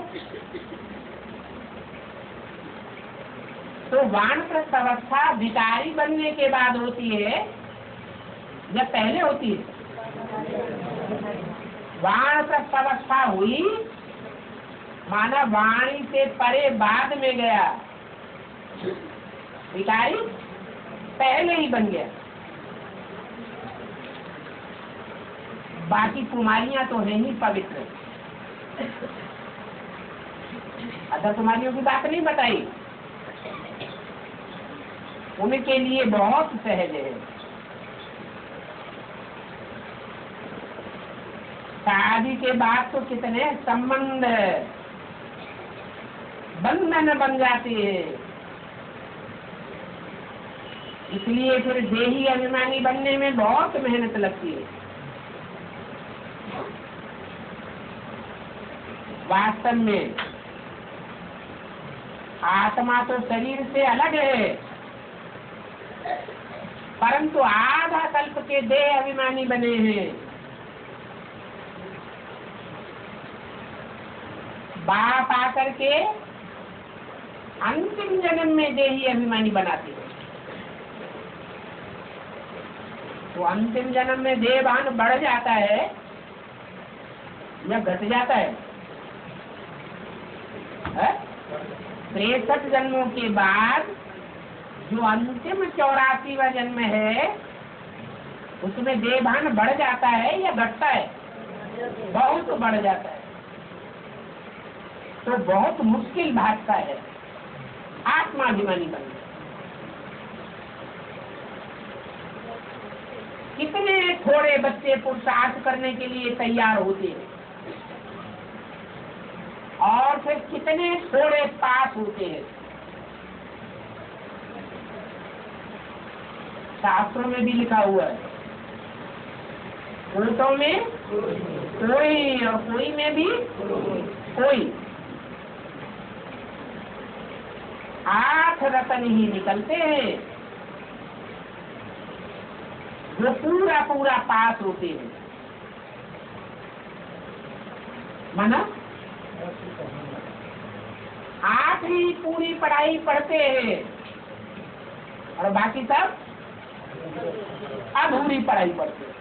A: तो वानप्रस्थावस्था भिखारी बनने के बाद होती है या पहले होती है? वानप्रस्थावस्था हुई माना वाणी से परे बाद में गया, भिखारी पहले ही बन गया। बाकी कुमारियां तो है ही पवित्र। अदर कुमारियों की बात नहीं बताई, उनके लिए बहुत सहज है। शादी के बाद तो कितने संबंध बंधन बन जाते हैं। इसलिए फिर देही अभिमानी बनने में बहुत मेहनत लगती है। वास्तव में आत्मा तो शरीर से अलग है, परंतु आधा कल्प के देह अभिमानी बने हैं। बाप आकर के अंतिम जन्म में देही अभिमानी बनाते हैं। तो अंतिम जन्म में देहभान बढ़ जाता है या घट जाता है? 63 जन्मों के बाद जो अंतिम 84वां जन्म है उसमें देहभान बढ़ जाता है या घटता है? बहुत बढ़ जाता है। तो बहुत मुश्किल भागता है आत्माभिमानी बनना। कितने थोड़े बच्चे पुरुषार्थ करने के लिए तैयार होते हैं और फिर कितने थोड़े पास होते हैं। शास्त्रों में भी लिखा हुआ है, कोटों में कोई और कोई में भी कोई। 8 रत्न ही निकलते हैं जो पूरा पूरा पास होते हैं। माना 8 ही पूरी पढ़ाई पढ़ते हैं और बाकी सब अधूरी पढ़ाई पढ़ते हैं।